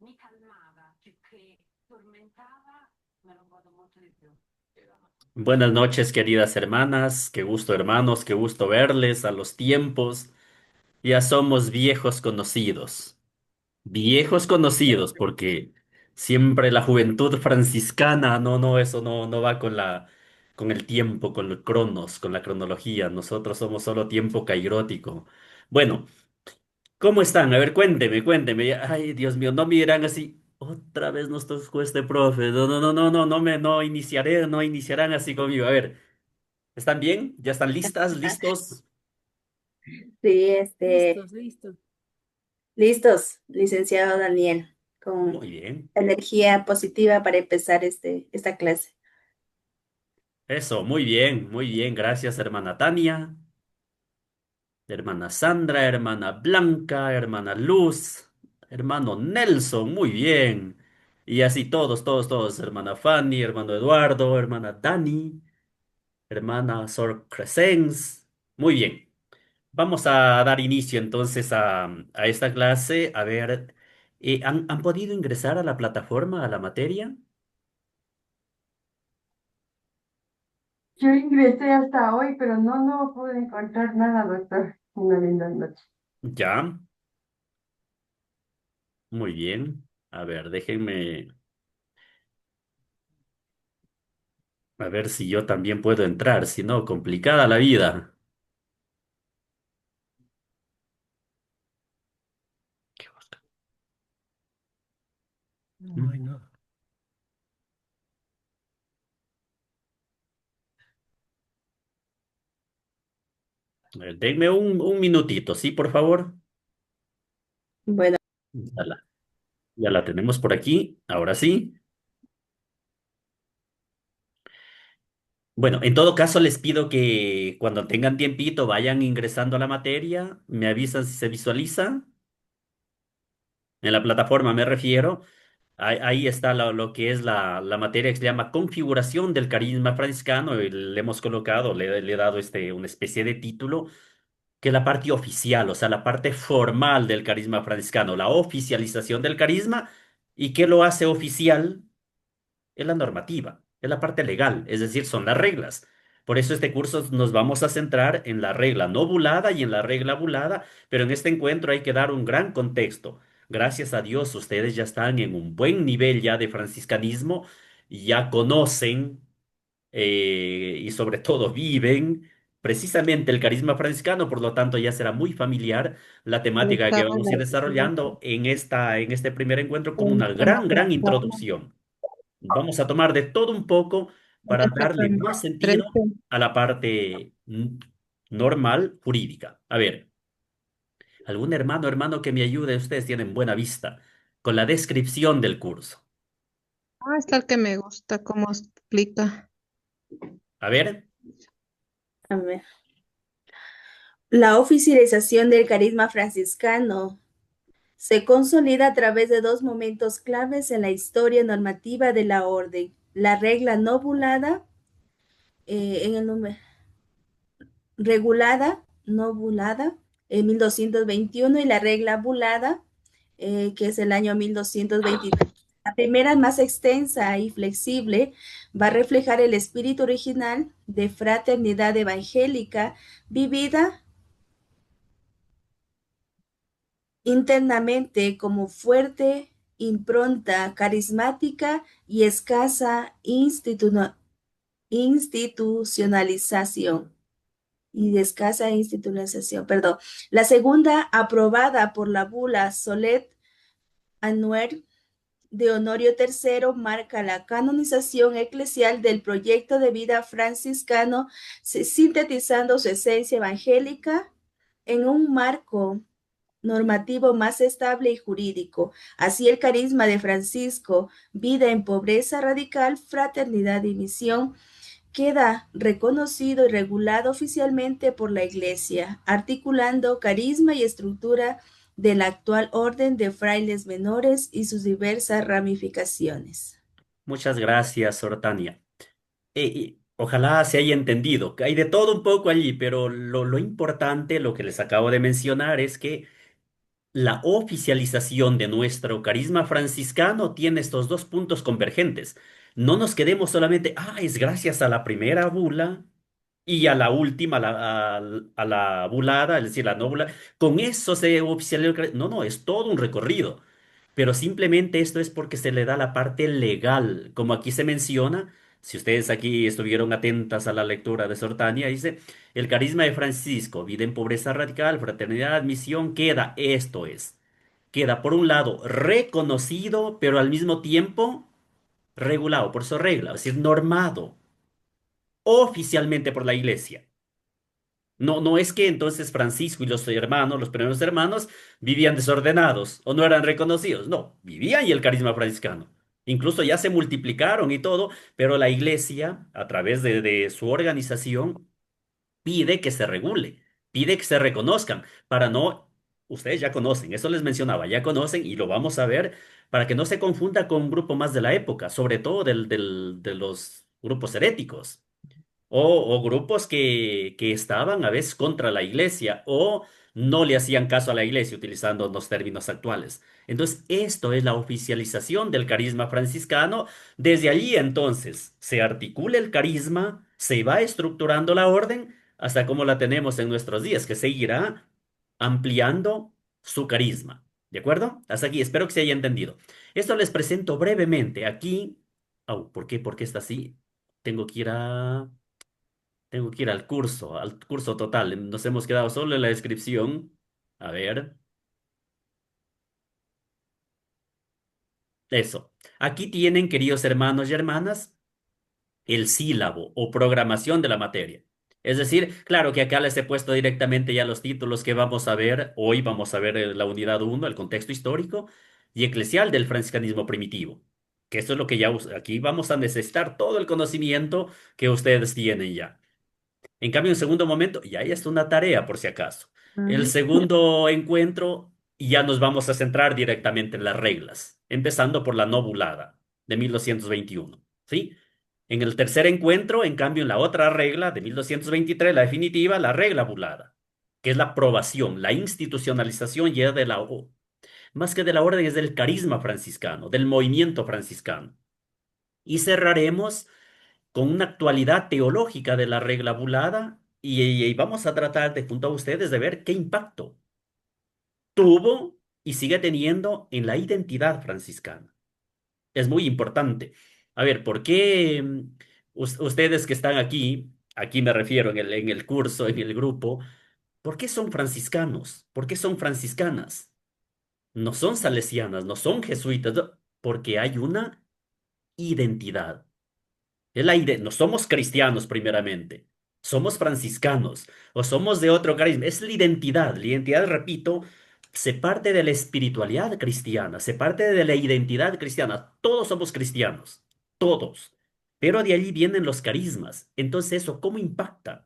mi calmava più che tormentava, me lo godo molto di più. Buenas noches, queridas hermanas. Qué gusto, hermanos. Qué gusto verles a los tiempos. Ya somos viejos conocidos. Viejos conocidos, porque siempre la juventud franciscana, no, eso no va con con el tiempo, con el cronos, con la cronología. Nosotros somos solo tiempo cairótico. Bueno, ¿cómo están? A ver, cuénteme. Ay, Dios mío, no me dirán así. Otra vez nos tocó este profe. No iniciaré, no iniciarán así conmigo. A ver. ¿Están bien? ¿Ya están listas? ¿Listos? Sí, Listos, listos. listos, licenciado Daniel, con Muy bien. energía positiva para empezar esta clase. Eso, muy bien, muy bien. Gracias, hermana Tania, hermana Sandra, hermana Blanca, hermana Luz, hermano Nelson, muy bien. Y así todos, hermana Fanny, hermano Eduardo, hermana Dani, hermana Sor Crescens. Muy bien. Vamos a dar inicio entonces a esta clase. A ver, ¿han podido ingresar a la plataforma, a la materia? Yo ingresé hasta hoy, pero no pude encontrar nada, doctor. Una linda noche. Ya. Muy bien. A ver, déjenme a ver si yo también puedo entrar, si no, complicada la vida. Bueno. Denme un minutito, ¿sí, por favor? Bueno, Ya la tenemos por aquí, ahora sí. Bueno, en todo caso les pido que cuando tengan tiempito vayan ingresando a la materia, me avisan si se visualiza. En la plataforma me refiero. Ahí está lo que es la materia que se llama configuración del carisma franciscano. Y le hemos colocado, le he dado una especie de título que la parte oficial, o sea, la parte formal del carisma franciscano, la oficialización del carisma. ¿Y qué lo hace oficial? Es la normativa, es la parte legal, es decir, son las reglas. Por eso este curso nos vamos a centrar en la regla no bulada y en la regla bulada, pero en este encuentro hay que dar un gran contexto. Gracias a Dios, ustedes ya están en un buen nivel ya de franciscanismo, ya conocen y sobre todo viven precisamente el carisma franciscano, por lo tanto ya será muy familiar la temática que conectada vamos a ir desarrollando en este primer encuentro como una en la gran plataforma. introducción. Vamos a tomar de todo un poco para Esta darle con más sentido 13. a la parte normal jurídica. A ver, algún hermano que me ayude, ustedes tienen buena vista, con la descripción del curso. Ah, está el que me gusta, cómo explica. A ver, A ver. La oficialización del carisma franciscano se consolida a través de dos momentos claves en la historia normativa de la orden. La regla no bulada, en el número regulada, no bulada, en 1221 y la regla bulada, que es el año 1223. La primera, más extensa y flexible, va a reflejar el espíritu original de fraternidad evangélica vivida internamente como fuerte impronta carismática y escasa institucionalización y de escasa institucionalización, perdón. La segunda, aprobada por la bula Solet Anuer de Honorio III, marca la canonización eclesial del proyecto de vida franciscano, sintetizando su esencia evangélica en un marco normativo más estable y jurídico. Así el carisma de Francisco, vida en pobreza radical, fraternidad y misión, queda reconocido y regulado oficialmente por la Iglesia, articulando carisma y estructura de la actual orden de frailes menores y sus diversas ramificaciones. muchas gracias, Sortania. Ojalá se haya entendido, que hay de todo un poco allí, pero lo importante, lo que les acabo de mencionar, es que la oficialización de nuestro carisma franciscano tiene estos dos puntos convergentes. No nos quedemos solamente, es gracias a la primera bula y a la última, a la bulada, es decir, la no bula. Con eso se oficializó el No, no, es todo un recorrido. Pero simplemente esto es porque se le da la parte legal. Como aquí se menciona, si ustedes aquí estuvieron atentas a la lectura de Sortania, dice, el carisma de Francisco, vida en pobreza radical, fraternidad, misión, queda, esto es, queda por un lado reconocido, pero al mismo tiempo regulado por su regla, es decir, normado oficialmente por la iglesia. No, no es que entonces Francisco y los hermanos, los primeros hermanos, vivían desordenados o no eran reconocidos. No, vivían y el carisma franciscano. Incluso ya se multiplicaron y todo, pero la iglesia, a través de su organización, pide que se regule, pide que se reconozcan, para no, ustedes ya conocen, eso les mencionaba, ya conocen y lo vamos a ver, para que no se confunda con un grupo más de la época, sobre todo de los grupos heréticos. O grupos que estaban a veces contra la iglesia o no le hacían caso a la iglesia utilizando los términos actuales. Entonces, esto es la oficialización del carisma franciscano. Desde allí, entonces, se articula el carisma, se va estructurando la orden hasta como la tenemos en nuestros días, que seguirá ampliando su carisma. ¿De acuerdo? Hasta aquí, espero que se haya entendido. Esto les presento brevemente. Aquí, ¿por qué? ¿Por qué está así? Tengo que ir a... Tengo que ir al curso total. Nos hemos quedado solo en la descripción. A ver, eso. Aquí tienen, queridos hermanos y hermanas, el sílabo o programación de la materia. Es decir, claro que acá les he puesto directamente ya los títulos que vamos a ver. Hoy vamos a ver la unidad uno, el contexto histórico y eclesial del franciscanismo primitivo. Que esto es lo que ya aquí vamos a necesitar todo el conocimiento que ustedes tienen ya. En cambio, en segundo momento, y ahí está una tarea por si acaso. El Ujú. segundo encuentro, ya nos vamos a centrar directamente en las reglas, empezando por la novulada de 1221, ¿sí? En el tercer encuentro, en cambio, en la otra regla de 1223, la definitiva, la regla bulada, que es la aprobación, la institucionalización ya de más que de la orden, es del carisma franciscano, del movimiento franciscano. Y cerraremos con una actualidad teológica de la regla bulada y vamos a tratar de, junto a ustedes, de ver qué impacto tuvo y sigue teniendo en la identidad franciscana. Es muy importante. A ver, ¿por qué ustedes que están aquí me refiero en el curso, en el grupo, ¿por qué son franciscanos? ¿Por qué son franciscanas? No son salesianas, no son jesuitas, no, porque hay una identidad. No somos cristianos primeramente, somos franciscanos o somos de otro carisma. Es la identidad. La identidad, repito, se parte de la espiritualidad cristiana, se parte de la identidad cristiana. Todos somos cristianos, todos. Pero de allí vienen los carismas. Entonces, ¿eso cómo impacta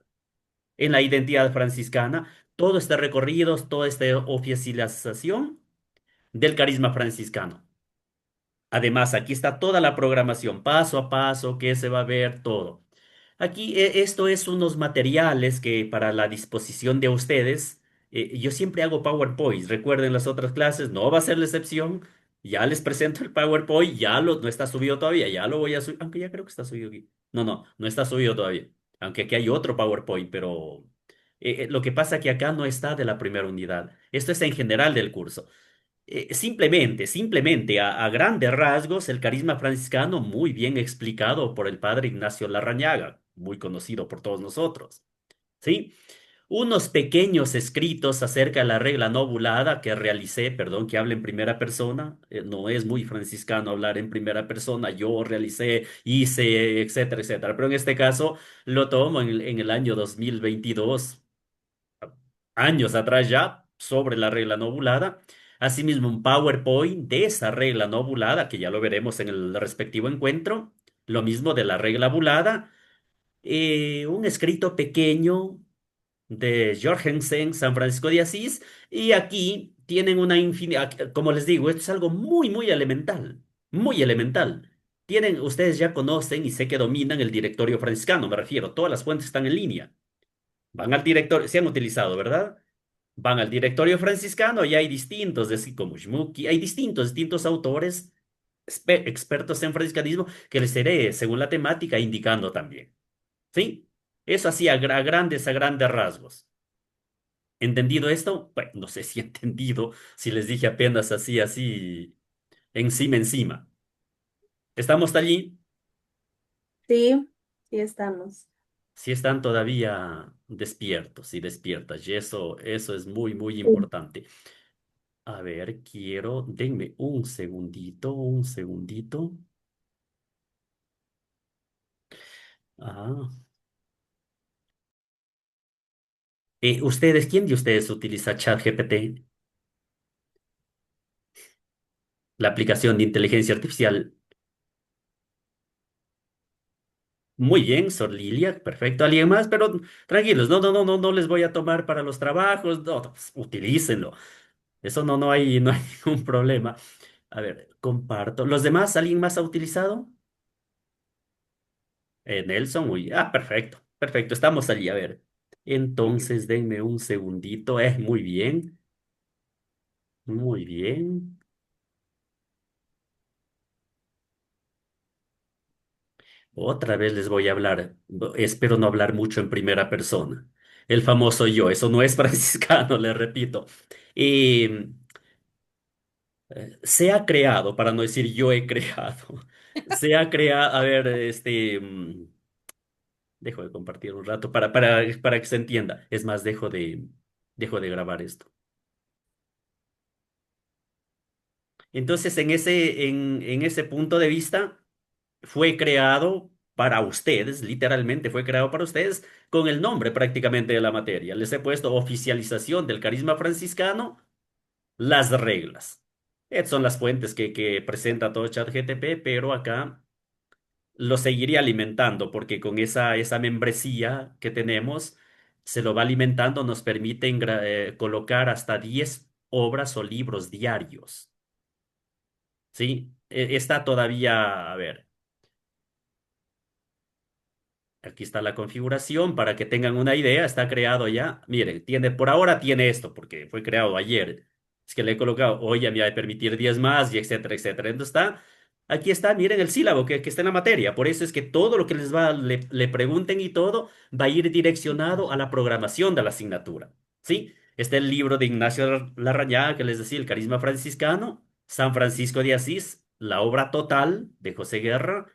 en la identidad franciscana? Todo este recorrido, toda esta oficialización del carisma franciscano. Además, aquí está toda la programación, paso a paso, qué se va a ver, todo. Aquí, esto es unos materiales que para la disposición de ustedes, yo siempre hago PowerPoint. Recuerden las otras clases, no va a ser la excepción. Ya les presento el PowerPoint, no está subido todavía, ya lo voy a subir, aunque ya creo que está subido aquí. No, no, no está subido todavía. Aunque aquí hay otro PowerPoint, pero lo que pasa que acá no está de la primera unidad. Esto es en general del curso. Simplemente, a grandes rasgos, el carisma franciscano muy bien explicado por el padre Ignacio Larrañaga, muy conocido por todos nosotros, ¿sí? Unos pequeños escritos acerca de la regla novulada que realicé, perdón que hable en primera persona, no es muy franciscano hablar en primera persona, yo realicé, hice, etcétera, etcétera, pero en este caso lo tomo en el año 2022, años atrás ya, sobre la regla novulada. Asimismo, un PowerPoint de esa regla novulada, que ya lo veremos en el respectivo encuentro. Lo mismo de la regla bulada. Un escrito pequeño de Jorgensen, San Francisco de Asís. Y aquí tienen una infinidad, como les digo, esto es algo muy, muy elemental. Muy elemental. Ustedes ya conocen y sé que dominan el directorio franciscano, me refiero. Todas las fuentes están en línea. Van al directorio, se han utilizado, ¿verdad? Van al directorio franciscano y hay distintos, así como Shmuki, hay distintos autores expertos en franciscanismo que les iré, según la temática, indicando también. ¿Sí? Eso así a grandes rasgos. ¿Entendido esto? Bueno, no sé si entendido, si les dije apenas así, encima. ¿Estamos allí? Sí, sí estamos. Si están todavía despiertos y despiertas, y eso es muy Sí. importante. A ver, denme un segundito. Ah, ¿quién de ustedes utiliza ChatGPT, la aplicación de inteligencia artificial? Muy bien, Sor Lilia, perfecto. ¿Alguien más? Pero tranquilos, no les voy a tomar para los trabajos, no, pues, utilícenlo. Eso no hay ningún problema. A ver, comparto. ¿Los demás, alguien más ha utilizado? Nelson, perfecto, estamos allí, a ver. Entonces, denme un segundito, muy bien. Otra vez les voy a hablar, espero no hablar mucho en primera persona. El famoso yo, eso no es franciscano, les repito. Eh, Se ha creado, para no decir yo he creado, se ha creado, a ver, dejo de compartir un rato para que se entienda. Es más, dejo de grabar esto. Entonces, en ese punto de vista, fue creado para ustedes, literalmente fue creado para ustedes, con el nombre prácticamente de la materia. Les he puesto oficialización del carisma franciscano, las reglas. Estas son las fuentes que presenta todo ChatGTP, pero acá lo seguiría alimentando porque con esa membresía que tenemos, se lo va alimentando, nos permite colocar hasta 10 obras o libros diarios. ¿Sí? Está todavía, a ver, aquí está la configuración para que tengan una idea, está creado ya. Miren, por ahora tiene esto porque fue creado ayer. Es que le he colocado, hoy ya me va a permitir 10 más y etcétera, etcétera. Entonces aquí está, miren el sílabo que está en la materia. Por eso es que todo lo que le pregunten y todo va a ir direccionado a la programación de la asignatura. ¿Sí? Está el libro de Ignacio Larrañaga que les decía, El Carisma Franciscano, San Francisco de Asís, la obra total de José Guerra,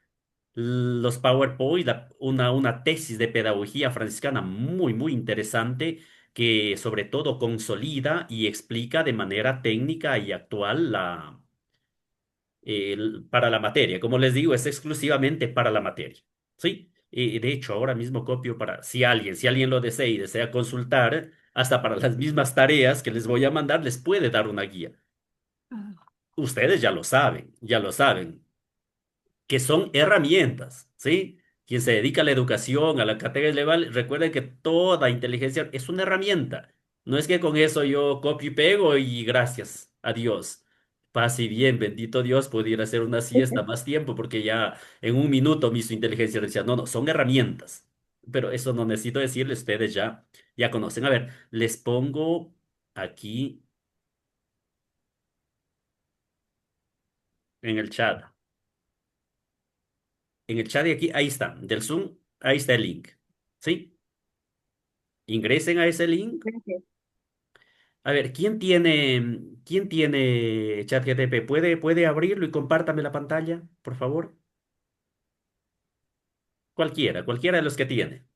los PowerPoint, una tesis de pedagogía franciscana muy interesante que sobre todo consolida y explica de manera técnica y actual para la materia. Como les digo, es exclusivamente para la materia. ¿Sí? De hecho, ahora mismo copio si alguien lo desea y desea consultar, hasta para las mismas tareas que les voy a mandar, les puede dar una guía. Ustedes ya lo saben, que son herramientas, ¿sí? Quien se dedica a la educación, a la cátedra legal, recuerde que toda inteligencia es una herramienta. No es que con eso yo copio y pego y gracias, adiós. Paz y bien, bendito Dios, pudiera hacer una siesta más tiempo porque ya en un minuto mi su inteligencia decía, no, son herramientas. Pero eso no necesito decirles, ustedes ya conocen. A ver, les pongo aquí en el chat. En el chat de aquí, ahí está, del Zoom, ahí está el link. ¿Sí? Ingresen a ese link. Gracias. A ver, quién tiene ChatGPT? ¿Puede abrirlo y compártame la pantalla, por favor? Cualquiera de los que tiene.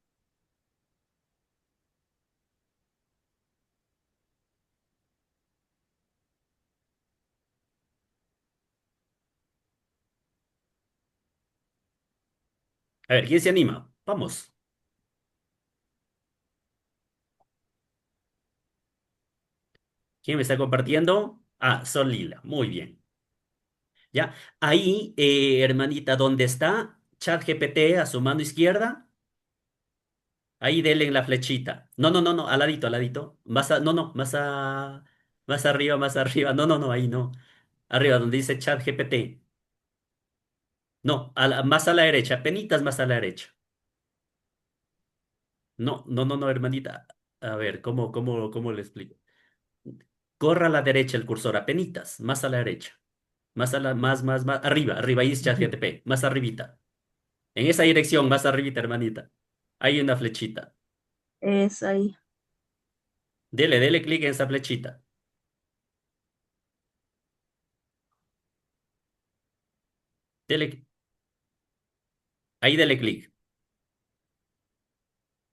A ver, ¿quién se anima? Vamos. ¿Quién me está compartiendo? Ah, Sol Lila. Muy bien. Ya. Ahí, hermanita, ¿dónde está ChatGPT a su mano izquierda? Ahí denle en la flechita. No, al ladito. Más arriba. No, ahí no. Arriba, donde dice ChatGPT. No, más a la derecha, penitas más a la derecha. No, hermanita. A ver, ¿cómo le explico? corra a la derecha el cursor, apenitas, más a la derecha. Más, arriba, arriba, ahí es ChatGPT, más arribita. En esa dirección, más arribita, hermanita. Hay una flechita. Eso ahí. Dele clic en esa flechita. Dele, ahí dele clic.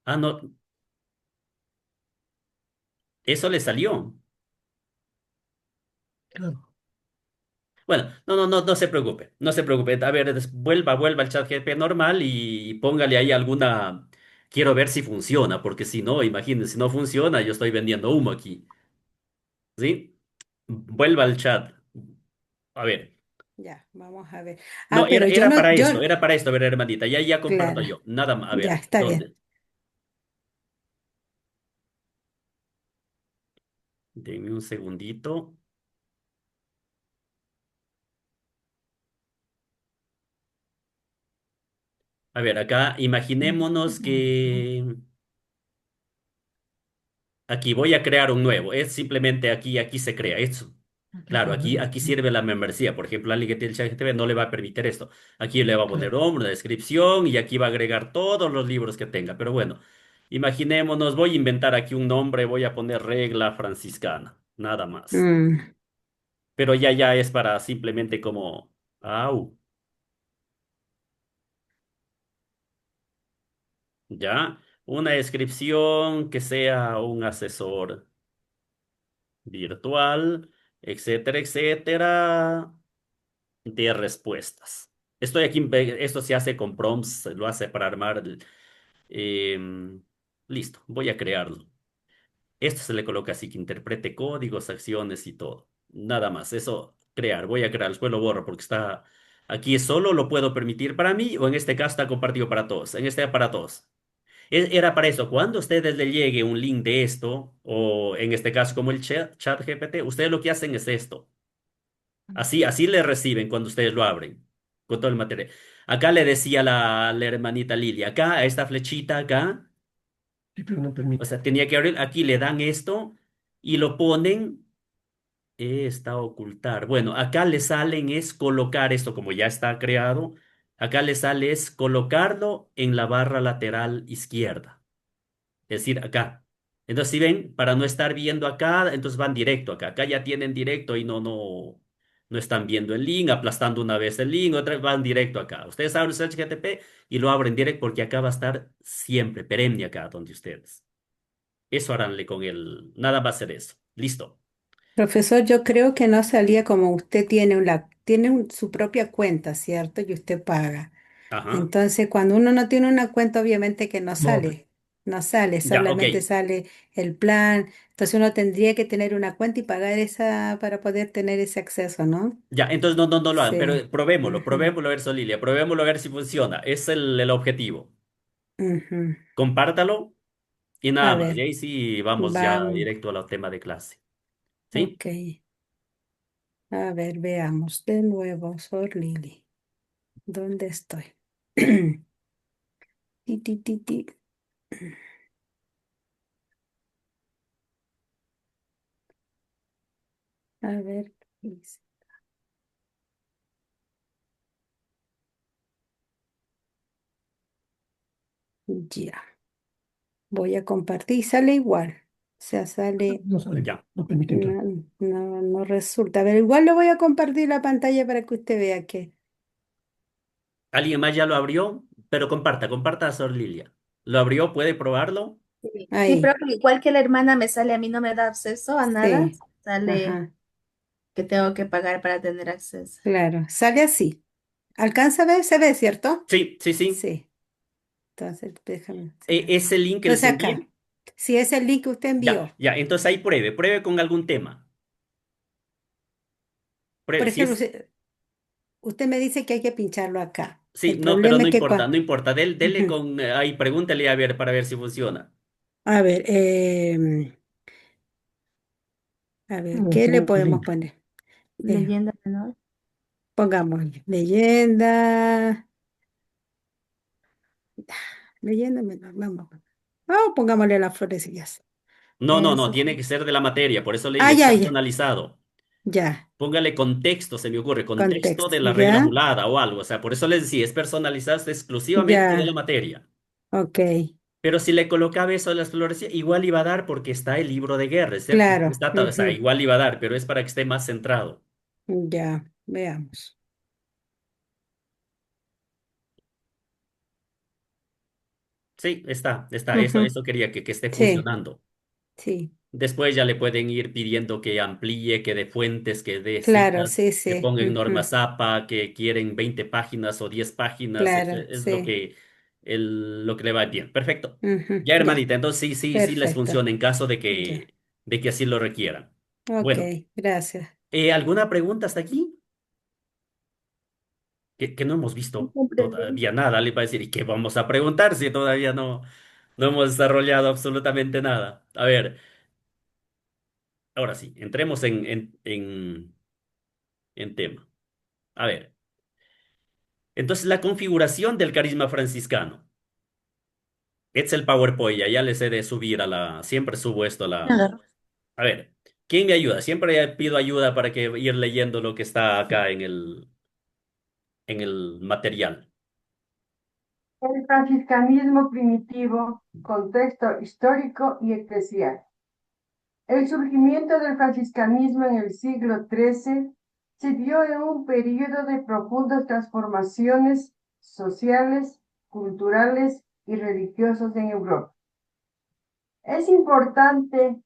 Ah, no, eso le salió. Claro. Bueno, no se preocupe, no se preocupe. A ver, vuelva al chat GP normal y póngale ahí alguna. Quiero ver si funciona, porque si no, imagínense, si no funciona, yo estoy vendiendo humo aquí. ¿Sí? Vuelva al chat. A ver. Ya, vamos a ver. No, Ah, pero yo no, yo, era para esto, a ver, hermanita. Ya comparto claro, yo. Nada más. A ya ver, está bien. ¿dónde? Denme un segundito. A ver, acá imaginémonos que aquí voy a crear un nuevo. Es simplemente aquí se crea esto. Claro, aquí sirve la membresía. Por ejemplo, alguien que tiene el ChatGPT no le va a permitir esto. Aquí le va a poner Claro. nombre, una descripción y aquí va a agregar todos los libros que tenga. Pero bueno, imaginémonos, voy a inventar aquí un nombre, voy a poner regla franciscana, nada más. Mm, Pero ya es para simplemente como, au, ya, una descripción que sea un asesor virtual, etcétera, etcétera, de respuestas. Esto se hace con prompts, lo hace para armar listo, voy a crearlo. Esto se le coloca así que interprete códigos, acciones y todo. Nada más, eso crear, voy a crear, después lo borro porque está aquí solo lo puedo permitir para mí o en este caso está compartido para todos, en este para todos. Era para eso, cuando a ustedes le llegue un link de esto, o en este caso como el chat GPT, ustedes lo que hacen es esto. Así le reciben cuando ustedes lo abren, con todo el material. Acá le decía la hermanita Lilia, acá, a esta flechita acá, Sí, pero no o permite. sea, tenía que abrir, aquí le dan esto y lo ponen, está ocultar. Bueno, acá le salen es colocar esto como ya está creado, acá le sale es colocarlo en la barra lateral izquierda. Es decir, acá. Entonces, si ven, para no estar viendo acá, entonces van directo acá. Acá ya tienen directo y no están viendo el link, aplastando una vez el link, otra vez van directo acá. Ustedes abren Search GTP y lo abren directo porque acá va a estar siempre, perenne acá donde ustedes. Eso haránle con el. Nada va a ser eso. Listo. Profesor, yo creo que no salía como usted tiene su propia cuenta, ¿cierto? Y usted paga. Ajá. Entonces, cuando uno no tiene una cuenta, obviamente que No, pues, no sale, Ya, ok. solamente sale el plan. Entonces uno tendría que tener una cuenta y pagar esa para poder tener ese acceso, ¿no? Ya, entonces no lo hagan, pero Sí. Ujú, probémoslo a ver, Solilia, probémoslo a ver si funciona. Es el objetivo. ujú. Compártalo y A nada más. Y ver, ahí sí vamos ya vamos. directo al tema de clase. ¿Sí? Ok. A ver, veamos de nuevo, Sor Lili. ¿Dónde estoy? Ti, ti, ti, ti. A ver, ¿qué dice? Ya. Voy a compartir. Sale igual. O sea, sale. no sale. Ya. No permite entrar. No resulta. A ver, igual le voy a compartir la pantalla para que usted vea que. ¿Alguien más ya lo abrió? Pero comparta a Sor Lilia. ¿Lo abrió? ¿Puede probarlo? Sí, pero Ahí. igual que la hermana me sale, a mí no me da acceso a nada. Sí. Sale Ajá. que tengo que pagar para tener acceso. Claro. Sale así. ¿Alcanza a ver? ¿Se ve, cierto? Sí. Sí. Entonces, déjame. ¿Ese link que les Entonces acá. envié? Si es el link que usted envió. Ya. Entonces ahí pruebe con algún tema. Por Pruebe, si ejemplo, es. usted me dice que hay que pincharlo acá. Sí, El no, pero problema no es que importa, cuando... no importa. Dele con. Ahí, pregúntele a ver para ver si funciona. A ver, a ver, No, ¿qué le pongo el podemos link. poner? Eh, Leyenda menor. pongamos leyenda, leyenda, vamos. Oh, pongámosle las florecillas. No, no, no, Eso. tiene que ser de la materia, por eso le Ah, digo, es ya, ya, personalizado. ya, Póngale contexto, se me ocurre, contexto contexto, de la regla ya, mulada o algo. O sea, por eso les decía, es personalizado exclusivamente de la ya, materia. ok, Pero si le colocaba eso de las flores, igual iba a dar porque está el libro de guerra, es cierto. claro, Está, o sea, igual iba a dar, pero es para que esté más centrado. ya, veamos. Sí, está. Ujú, Eso quería que esté sí, funcionando. sí, Después ya le pueden ir pidiendo que amplíe, que dé fuentes, que dé claro, citas, sí, que sí, ponga en ujú, normas APA, que quieren 20 páginas o 10 páginas. claro, Es lo sí, que, lo que le va bien. Perfecto. ujú, Ya, ya, hermanita, entonces sí les perfecto, funciona en caso ya, de que así lo requieran. ok, Bueno, gracias. ¿alguna pregunta hasta aquí? Que no hemos No visto comprendí. todavía nada. Le va a decir, ¿y qué vamos a preguntar si todavía no hemos desarrollado absolutamente nada? A ver, ahora sí, entremos en tema. A ver, entonces la configuración del carisma franciscano. Este es el PowerPoint, ya les he de subir siempre subo esto a la. Claro. A ver, ¿quién me ayuda? Siempre pido ayuda para que ir leyendo lo que está acá en el material. El franciscanismo primitivo, contexto histórico y eclesial. El surgimiento del franciscanismo en el siglo XIII se dio en un periodo de profundas transformaciones sociales, culturales y religiosas en Europa. Es importante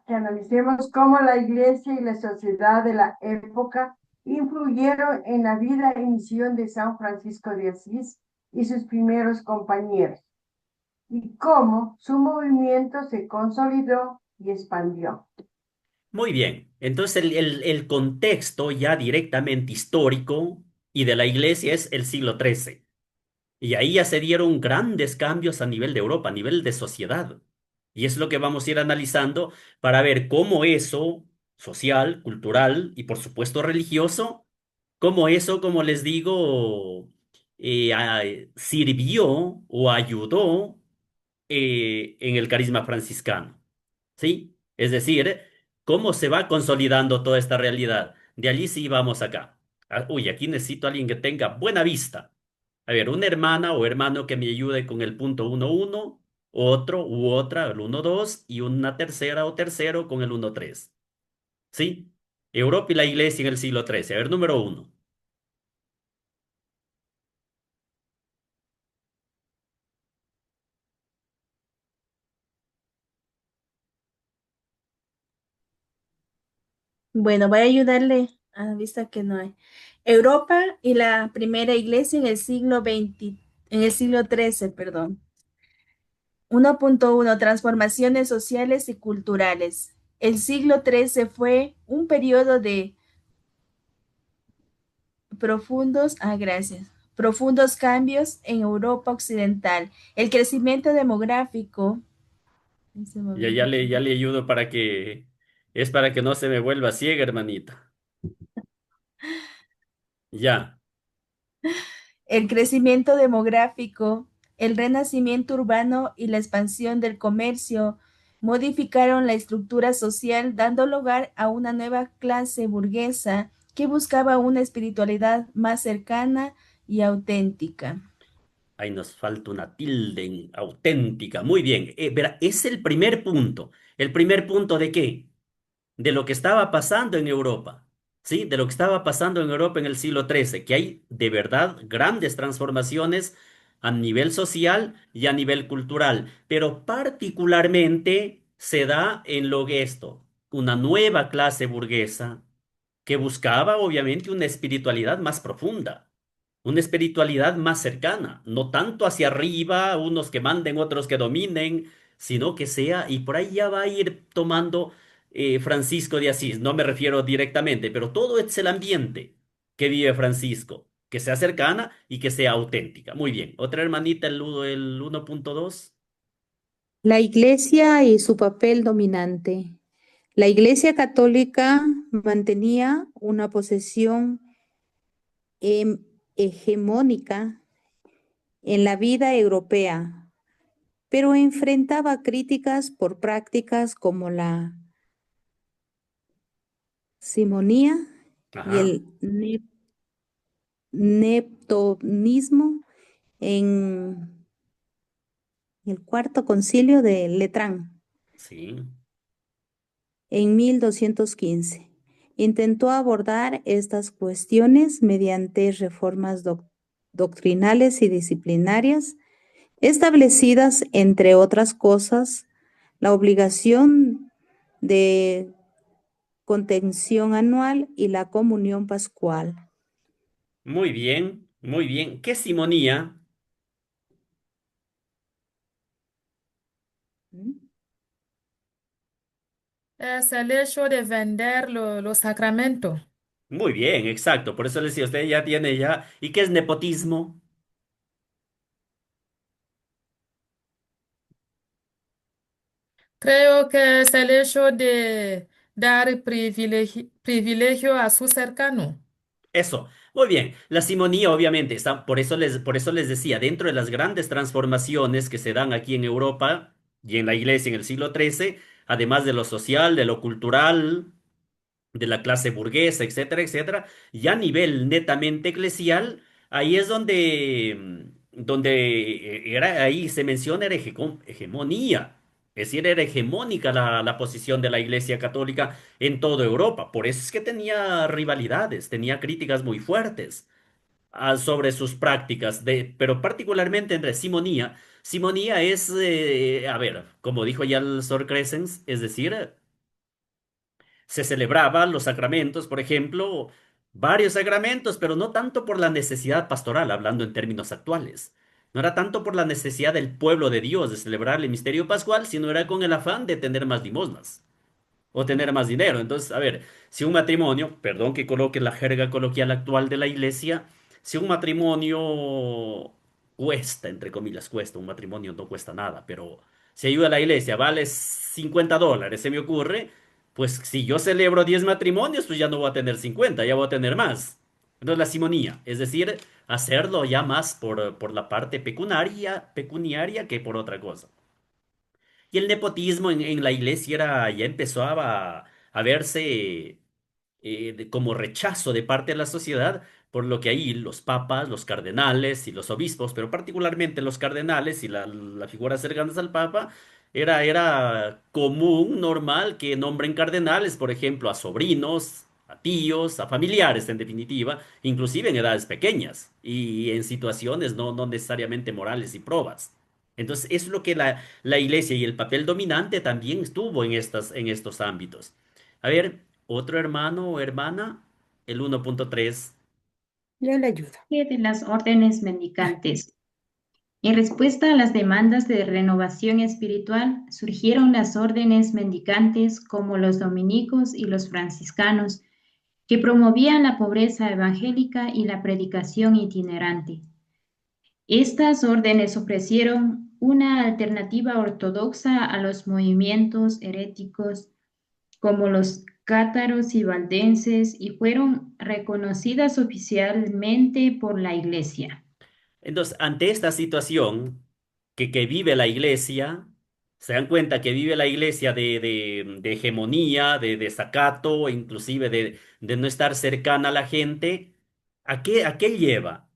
que analicemos cómo la Iglesia y la sociedad de la época influyeron en la vida y misión de San Francisco de Asís y sus primeros compañeros, y cómo su movimiento se consolidó y expandió. Muy bien, entonces el contexto ya directamente histórico y de la iglesia es el siglo XIII. Y ahí ya se dieron grandes cambios a nivel de Europa, a nivel de sociedad. Y es lo que vamos a ir analizando para ver cómo eso, social, cultural y por supuesto religioso, cómo eso, como les digo, sirvió o ayudó en el carisma franciscano. ¿Sí? Es decir, cómo se va consolidando toda esta realidad. De allí sí vamos acá. Uy, aquí necesito a alguien que tenga buena vista. A ver, una hermana o hermano que me ayude con el punto 1.1, otro u otra, el 1.2 y una tercera o tercero con el 1.3. ¿Sí? Europa y la iglesia en el siglo XIII. A ver, número 1. Bueno, voy a ayudarle a vista que no hay. Europa y la primera iglesia en el siglo XX, en el siglo XIII, perdón. 1.1 Transformaciones sociales y culturales. El siglo XIII fue un periodo de gracias, profundos cambios en Europa Occidental. El crecimiento demográfico, ese momento, Ya le ayudo para que. Es para que no se me vuelva ciega, hermanita. Ya. el crecimiento demográfico, el renacimiento urbano y la expansión del comercio modificaron la estructura social, dando lugar a una nueva clase burguesa que buscaba una espiritualidad más cercana y auténtica. Ahí nos falta una tilde auténtica. Muy bien. Verá, es el primer punto. ¿El primer punto de qué? De lo que estaba pasando en Europa. ¿Sí? De lo que estaba pasando en Europa en el siglo XIII, que hay de verdad grandes transformaciones a nivel social y a nivel cultural, pero particularmente se da en lo que esto, una nueva clase burguesa que buscaba obviamente una espiritualidad más profunda, una espiritualidad más cercana, no tanto hacia arriba, unos que manden, otros que dominen, sino que sea, y por ahí ya va a ir tomando Francisco de Asís, no me refiero directamente, pero todo es el ambiente que vive Francisco, que sea cercana y que sea auténtica. Muy bien, otra hermanita, el 1.2. La Iglesia y su papel dominante. La Iglesia Católica mantenía una posición hegemónica en la vida europea, pero enfrentaba críticas por prácticas como la simonía y Ajá, el neptonismo en el Cuarto Concilio de Letrán sí. en 1215. Intentó abordar estas cuestiones mediante reformas doctrinales y disciplinarias establecidas, entre otras cosas, la obligación de contención anual y la comunión pascual. Muy bien, muy bien. ¿Qué simonía? ¿Mm? Es el hecho de vender los sacramentos. Muy bien, exacto. Por eso le decía, usted ya tiene ya. ¿Y qué es nepotismo? Creo que es el hecho de dar privilegio a su cercano. Eso, muy bien. La simonía, obviamente, está, por eso les decía, dentro de las grandes transformaciones que se dan aquí en Europa y en la iglesia en el siglo XIII, además de lo social, de lo cultural, de la clase burguesa, etcétera, etcétera, ya a nivel netamente eclesial, ahí es donde ahí se menciona era hegemonía. Es decir, era hegemónica la posición de la Iglesia Católica en toda Europa. Por eso es que tenía rivalidades, tenía críticas muy fuertes sobre sus prácticas, pero particularmente entre simonía. Simonía es, a ver, como dijo ya el Sor Crescens, es decir, se celebraban los sacramentos, por ejemplo, varios sacramentos, pero no tanto por la necesidad pastoral, hablando en términos actuales. No era tanto por la necesidad del pueblo de Dios de celebrar el misterio pascual, sino era con el afán de tener más limosnas o tener más dinero. Entonces, a ver, si un matrimonio, perdón que coloque la jerga coloquial actual de la iglesia, si un matrimonio cuesta, entre comillas, cuesta, un matrimonio no cuesta nada, pero si ayuda a la iglesia, vale $50, se me ocurre, pues si yo celebro 10 matrimonios, pues ya no voy a tener 50, ya voy a tener más. Entonces, la simonía, es decir, hacerlo ya más por la parte pecuniaria que por otra cosa. Y el nepotismo en la iglesia ya empezó a verse como rechazo de parte de la sociedad, por lo que ahí los papas, los cardenales y los obispos, pero particularmente los cardenales y las figuras cercanas al papa, era común, normal, que nombren cardenales, por ejemplo, a sobrinos, a tíos, a familiares, en definitiva, inclusive en edades pequeñas y en situaciones no necesariamente morales y probas. Entonces, es lo que la iglesia y el papel dominante también estuvo en estos ámbitos. A ver, otro hermano o hermana, el 1.3. Yo le ayudo. De las órdenes mendicantes. En respuesta a las demandas de renovación espiritual, surgieron las órdenes mendicantes como los dominicos y los franciscanos, que promovían la pobreza evangélica y la predicación itinerante. Estas órdenes ofrecieron una alternativa ortodoxa a los movimientos heréticos como los cátaros y valdenses y fueron reconocidas oficialmente por la Iglesia. Entonces, ante esta situación que vive la iglesia, se dan cuenta que vive la iglesia de hegemonía, de desacato, inclusive de no estar cercana a la gente, ¿a qué lleva?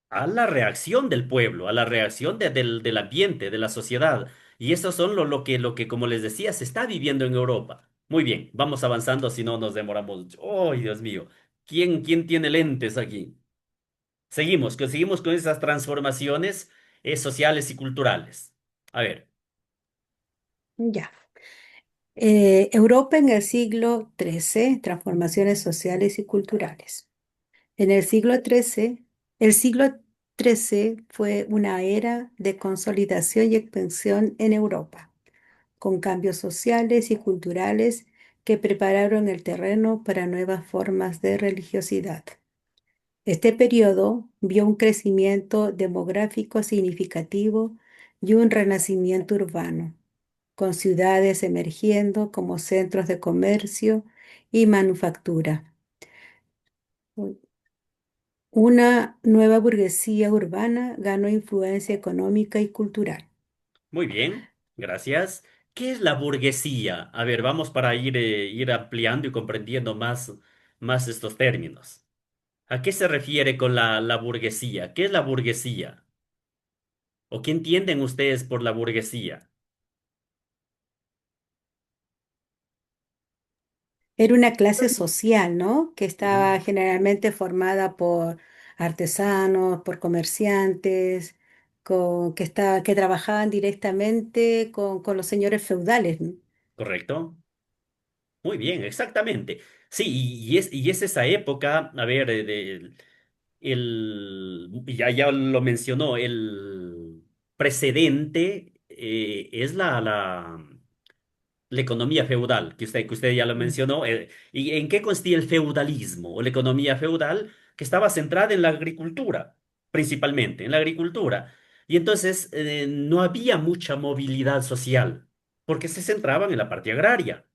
A la reacción del pueblo, a la reacción del ambiente, de la sociedad. Y eso son lo que, como les decía, se está viviendo en Europa. Muy bien, vamos avanzando, si no nos demoramos mucho. ¡Oh, Dios mío! ¿Quién tiene lentes aquí? Seguimos con esas transformaciones sociales y culturales. A ver, Ya. Europa en el siglo XIII, transformaciones sociales y culturales. En el siglo XIII fue una era de consolidación y expansión en Europa, con cambios sociales y culturales que prepararon el terreno para nuevas formas de religiosidad. Este periodo vio un crecimiento demográfico significativo y un renacimiento urbano, con ciudades emergiendo como centros de comercio y manufactura. Una nueva burguesía urbana ganó influencia económica y cultural. Muy bien, gracias. ¿Qué es la burguesía? A ver, vamos para ir ampliando y comprendiendo más estos términos. ¿A qué se refiere con la burguesía? ¿Qué es la burguesía? ¿O qué entienden ustedes por la burguesía? Era una clase social, ¿no? Que Ujú. estaba generalmente formada por artesanos, por comerciantes, que trabajaban directamente con los señores feudales, ¿no? ¿Correcto? Muy bien, exactamente. Sí, y es esa época, a ver, ya lo mencionó, el precedente es la economía feudal, que usted ya lo Mm. mencionó. ¿Y en qué consistía el feudalismo o la economía feudal? Que estaba centrada en la agricultura, principalmente, en la agricultura. Y entonces no había mucha movilidad social, porque se centraban en la parte agraria.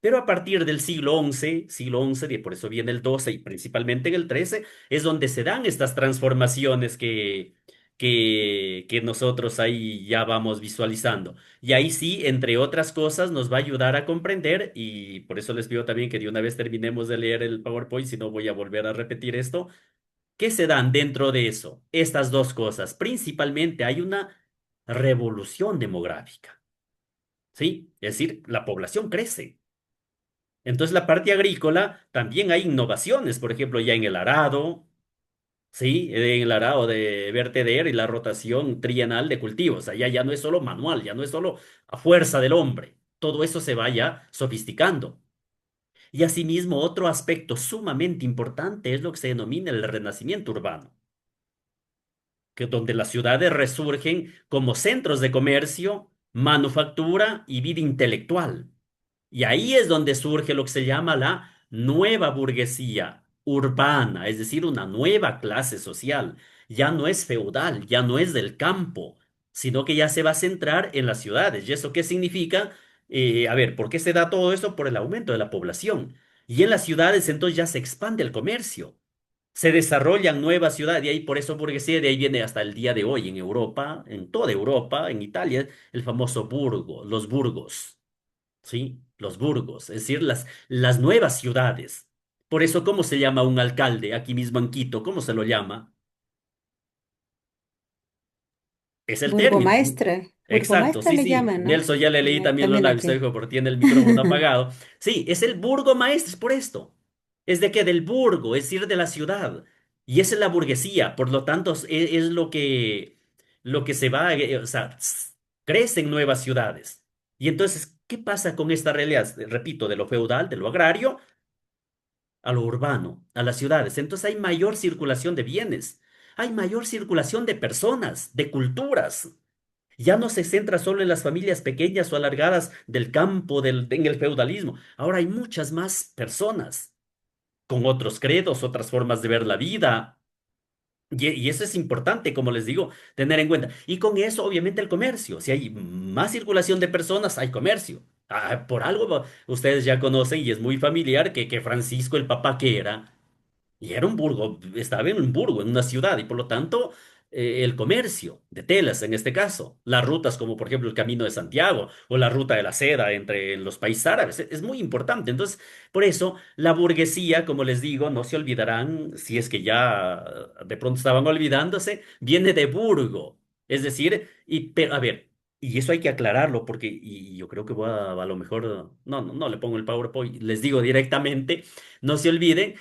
Pero a partir del siglo XI, y por eso viene el XII y principalmente en el XIII, es donde se dan estas transformaciones que nosotros ahí ya vamos visualizando. Y ahí sí, entre otras cosas, nos va a ayudar a comprender, y por eso les pido también que de una vez terminemos de leer el PowerPoint, si no voy a volver a repetir esto. ¿Qué se dan dentro de eso? Estas dos cosas. Principalmente hay una revolución demográfica, ¿sí? Es decir, la población crece. Entonces, la parte agrícola también hay innovaciones, por ejemplo, ya en el arado, ¿sí? En el arado de verteder y la rotación trienal de cultivos. Allá ya no es solo manual, ya no es solo a fuerza del hombre. Todo eso se vaya sofisticando. Y asimismo, otro aspecto sumamente importante es lo que se denomina el renacimiento urbano, que donde las ciudades resurgen como centros de comercio, manufactura y vida intelectual. Y ahí es donde surge lo que se llama la nueva burguesía urbana, es decir, una nueva clase social. Ya no es feudal, ya no es del campo, sino que ya se va a centrar en las ciudades. ¿Y eso qué significa? A ver, ¿por qué se da todo esto? Por el aumento de la población. Y en las ciudades entonces ya se expande el comercio. Se desarrollan nuevas ciudades, y ahí por eso burguesía, de ahí viene hasta el día de hoy en Europa, en toda Europa, en Italia, el famoso burgo, los burgos. ¿Sí? Los burgos, es decir, las nuevas ciudades. Por eso, ¿cómo se llama un alcalde aquí mismo en Quito? ¿Cómo se lo llama? Es el término. Exacto, Burgomaestra sí, le sí. llaman, ¿no? Nelson ya le leí también los También labios, aquí. dijo, porque tiene el micrófono apagado. Sí, es el burgomaestre, es por esto. Es de que del burgo, es decir, de la ciudad. Y esa es la burguesía, por lo tanto, es lo que se va, o sea, crecen nuevas ciudades. Y entonces, ¿qué pasa con esta realidad? Repito, de lo feudal, de lo agrario a lo urbano, a las ciudades. Entonces hay mayor circulación de bienes, hay mayor circulación de personas, de culturas. Ya no se centra solo en las familias pequeñas o alargadas del campo, en el feudalismo. Ahora hay muchas más personas con otros credos, otras formas de ver la vida. Y eso es importante, como les digo, tener en cuenta. Y con eso, obviamente, el comercio. Si hay más circulación de personas, hay comercio. Por algo ustedes ya conocen y es muy familiar que Francisco el Papa que era. Y era un burgo, estaba en un burgo, en una ciudad, y por lo tanto, el comercio de telas, en este caso, las rutas como por ejemplo el Camino de Santiago o la ruta de la seda entre los países árabes, es muy importante. Entonces, por eso, la burguesía, como les digo, no se olvidarán, si es que ya de pronto estaban olvidándose, viene de burgo. Es decir, pero, a ver, y eso hay que aclararlo porque, y yo creo que voy a lo mejor, no le pongo el PowerPoint, les digo directamente, no se olviden.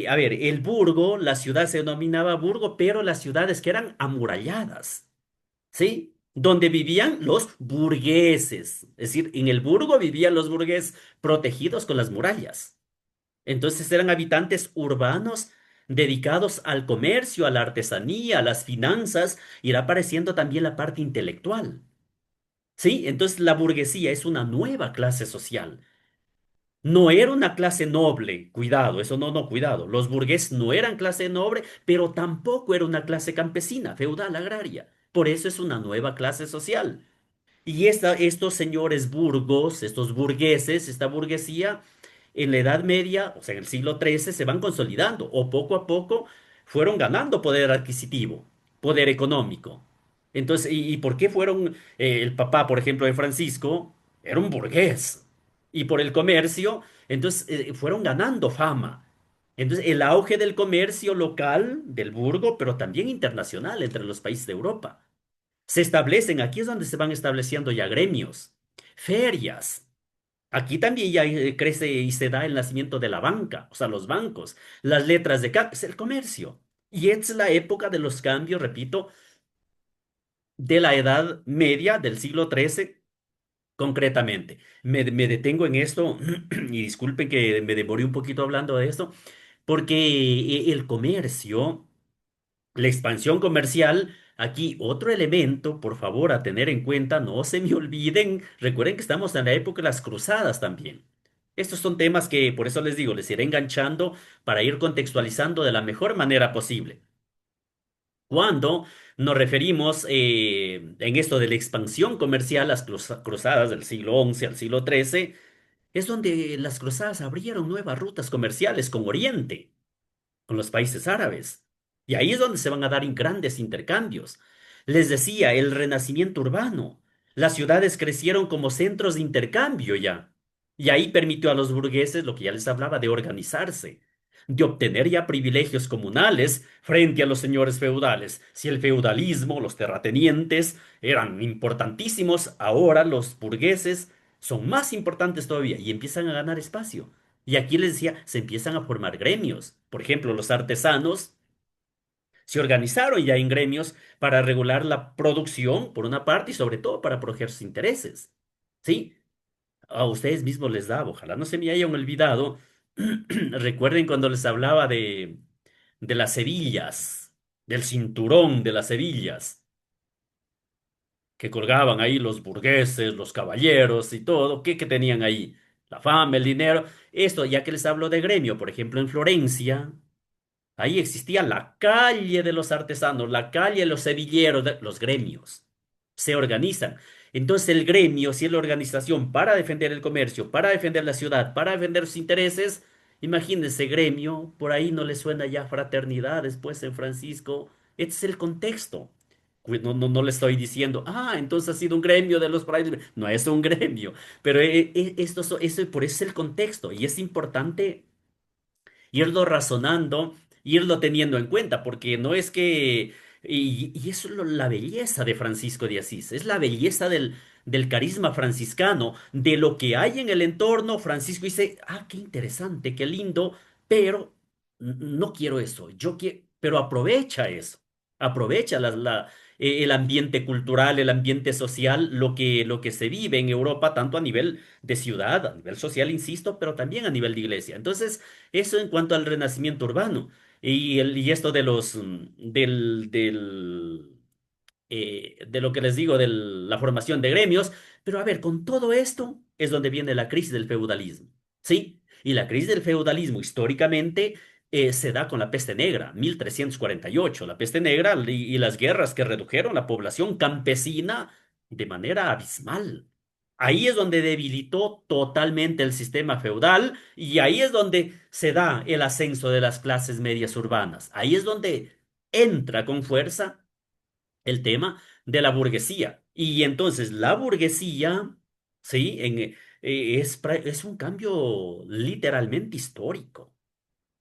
A ver, el burgo, la ciudad se denominaba burgo, pero las ciudades que eran amuralladas, ¿sí? Donde vivían los burgueses. Es decir, en el burgo vivían los burgueses protegidos con las murallas. Entonces eran habitantes urbanos dedicados al comercio, a la artesanía, a las finanzas, irá apareciendo también la parte intelectual. ¿Sí? Entonces la burguesía es una nueva clase social. No era una clase noble, cuidado, eso no, cuidado. Los burgueses no eran clase noble, pero tampoco era una clase campesina, feudal, agraria. Por eso es una nueva clase social. Y estos señores burgos, estos burgueses, esta burguesía, en la Edad Media, o sea, en el siglo XIII, se van consolidando o poco a poco fueron ganando poder adquisitivo, poder económico. Entonces, ¿y por qué fueron, el papá, por ejemplo, de Francisco, era un burgués? Y por el comercio, entonces fueron ganando fama. Entonces, el auge del comercio local, del burgo, pero también internacional entre los países de Europa. Se establecen, aquí es donde se van estableciendo ya gremios, ferias. Aquí también ya crece y se da el nacimiento de la banca, o sea, los bancos, las letras de cambio, es el comercio. Y es la época de los cambios, repito, de la Edad Media del siglo XIII, concretamente. Me detengo en esto y disculpen que me demoré un poquito hablando de esto, porque el comercio, la expansión comercial, aquí otro elemento, por favor, a tener en cuenta, no se me olviden, recuerden que estamos en la época de las cruzadas también. Estos son temas que, por eso les digo, les iré enganchando para ir contextualizando de la mejor manera posible. Cuando nos referimos en esto de la expansión comercial, las cruzadas del siglo XI al siglo XIII, es donde las cruzadas abrieron nuevas rutas comerciales con Oriente, con los países árabes. Y ahí es donde se van a dar grandes intercambios. Les decía, el renacimiento urbano. Las ciudades crecieron como centros de intercambio ya. Y ahí permitió a los burgueses, lo que ya les hablaba, de organizarse, de obtener ya privilegios comunales frente a los señores feudales. Si el feudalismo, los terratenientes eran importantísimos, ahora los burgueses son más importantes todavía y empiezan a ganar espacio. Y aquí les decía, se empiezan a formar gremios. Por ejemplo, los artesanos se organizaron ya en gremios para regular la producción, por una parte, y sobre todo para proteger sus intereses. ¿Sí? A ustedes mismos les daba, ojalá no se me hayan olvidado. Recuerden cuando les hablaba de las hebillas, del cinturón de las hebillas, que colgaban ahí los burgueses, los caballeros y todo. ¿Qué tenían ahí? La fama, el dinero. Esto, ya que les hablo de gremio, por ejemplo, en Florencia. Ahí existía la calle de los artesanos, la calle de los hebilleros, los gremios. Se organizan. Entonces el gremio, si es la organización para defender el comercio, para defender la ciudad, para defender sus intereses, imagínense gremio, por ahí no le suena ya fraternidad después en Francisco. Este es el contexto. No le estoy diciendo, entonces ha sido un gremio de los frailes. No es un gremio, pero por eso es el contexto y es importante irlo razonando, irlo teniendo en cuenta, porque no es que, y eso es la belleza de Francisco de Asís, es la belleza del carisma franciscano, de lo que hay en el entorno. Francisco dice, qué interesante, qué lindo, pero no quiero eso, yo quiero, pero aprovecha eso, aprovecha el ambiente cultural, el ambiente social, lo que se vive en Europa, tanto a nivel de ciudad, a nivel social, insisto, pero también a nivel de iglesia. Entonces, eso en cuanto al renacimiento urbano. Y esto de lo que les digo, de la formación de gremios. Pero a ver, con todo esto es donde viene la crisis del feudalismo. ¿Sí? Y la crisis del feudalismo históricamente se da con la peste negra, 1348. La peste negra y las guerras que redujeron la población campesina de manera abismal. Ahí es donde debilitó totalmente el sistema feudal y ahí es donde se da el ascenso de las clases medias urbanas. Ahí es donde entra con fuerza el tema de la burguesía. Y entonces la burguesía, ¿sí? Es un cambio literalmente histórico.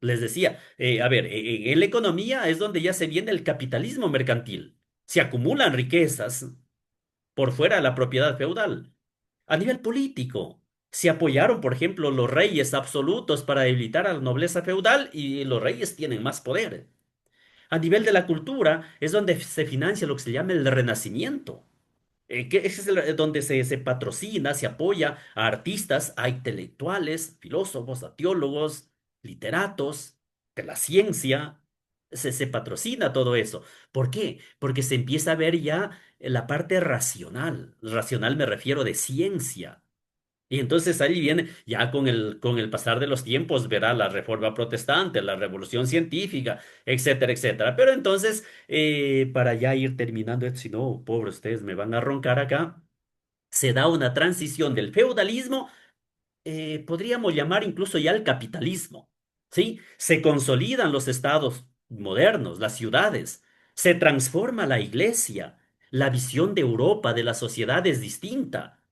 Les decía, a ver, en la economía es donde ya se viene el capitalismo mercantil. Se acumulan riquezas por fuera de la propiedad feudal. A nivel político, se apoyaron, por ejemplo, los reyes absolutos para debilitar a la nobleza feudal y los reyes tienen más poder. A nivel de la cultura es donde se financia lo que se llama el Renacimiento, que ese es donde se patrocina, se apoya a artistas, a intelectuales, filósofos, a teólogos, literatos, de la ciencia. Se patrocina todo eso. ¿Por qué? Porque se empieza a ver ya la parte racional. Racional me refiero de ciencia. Y entonces ahí viene, ya con el pasar de los tiempos, verá la reforma protestante, la revolución científica, etcétera, etcétera. Pero entonces, para ya ir terminando esto, si no, pobre ustedes, me van a roncar acá, se da una transición del feudalismo, podríamos llamar incluso ya el capitalismo, ¿sí? Se consolidan los estados modernos, las ciudades, se transforma la iglesia. La visión de Europa, de la sociedad es distinta.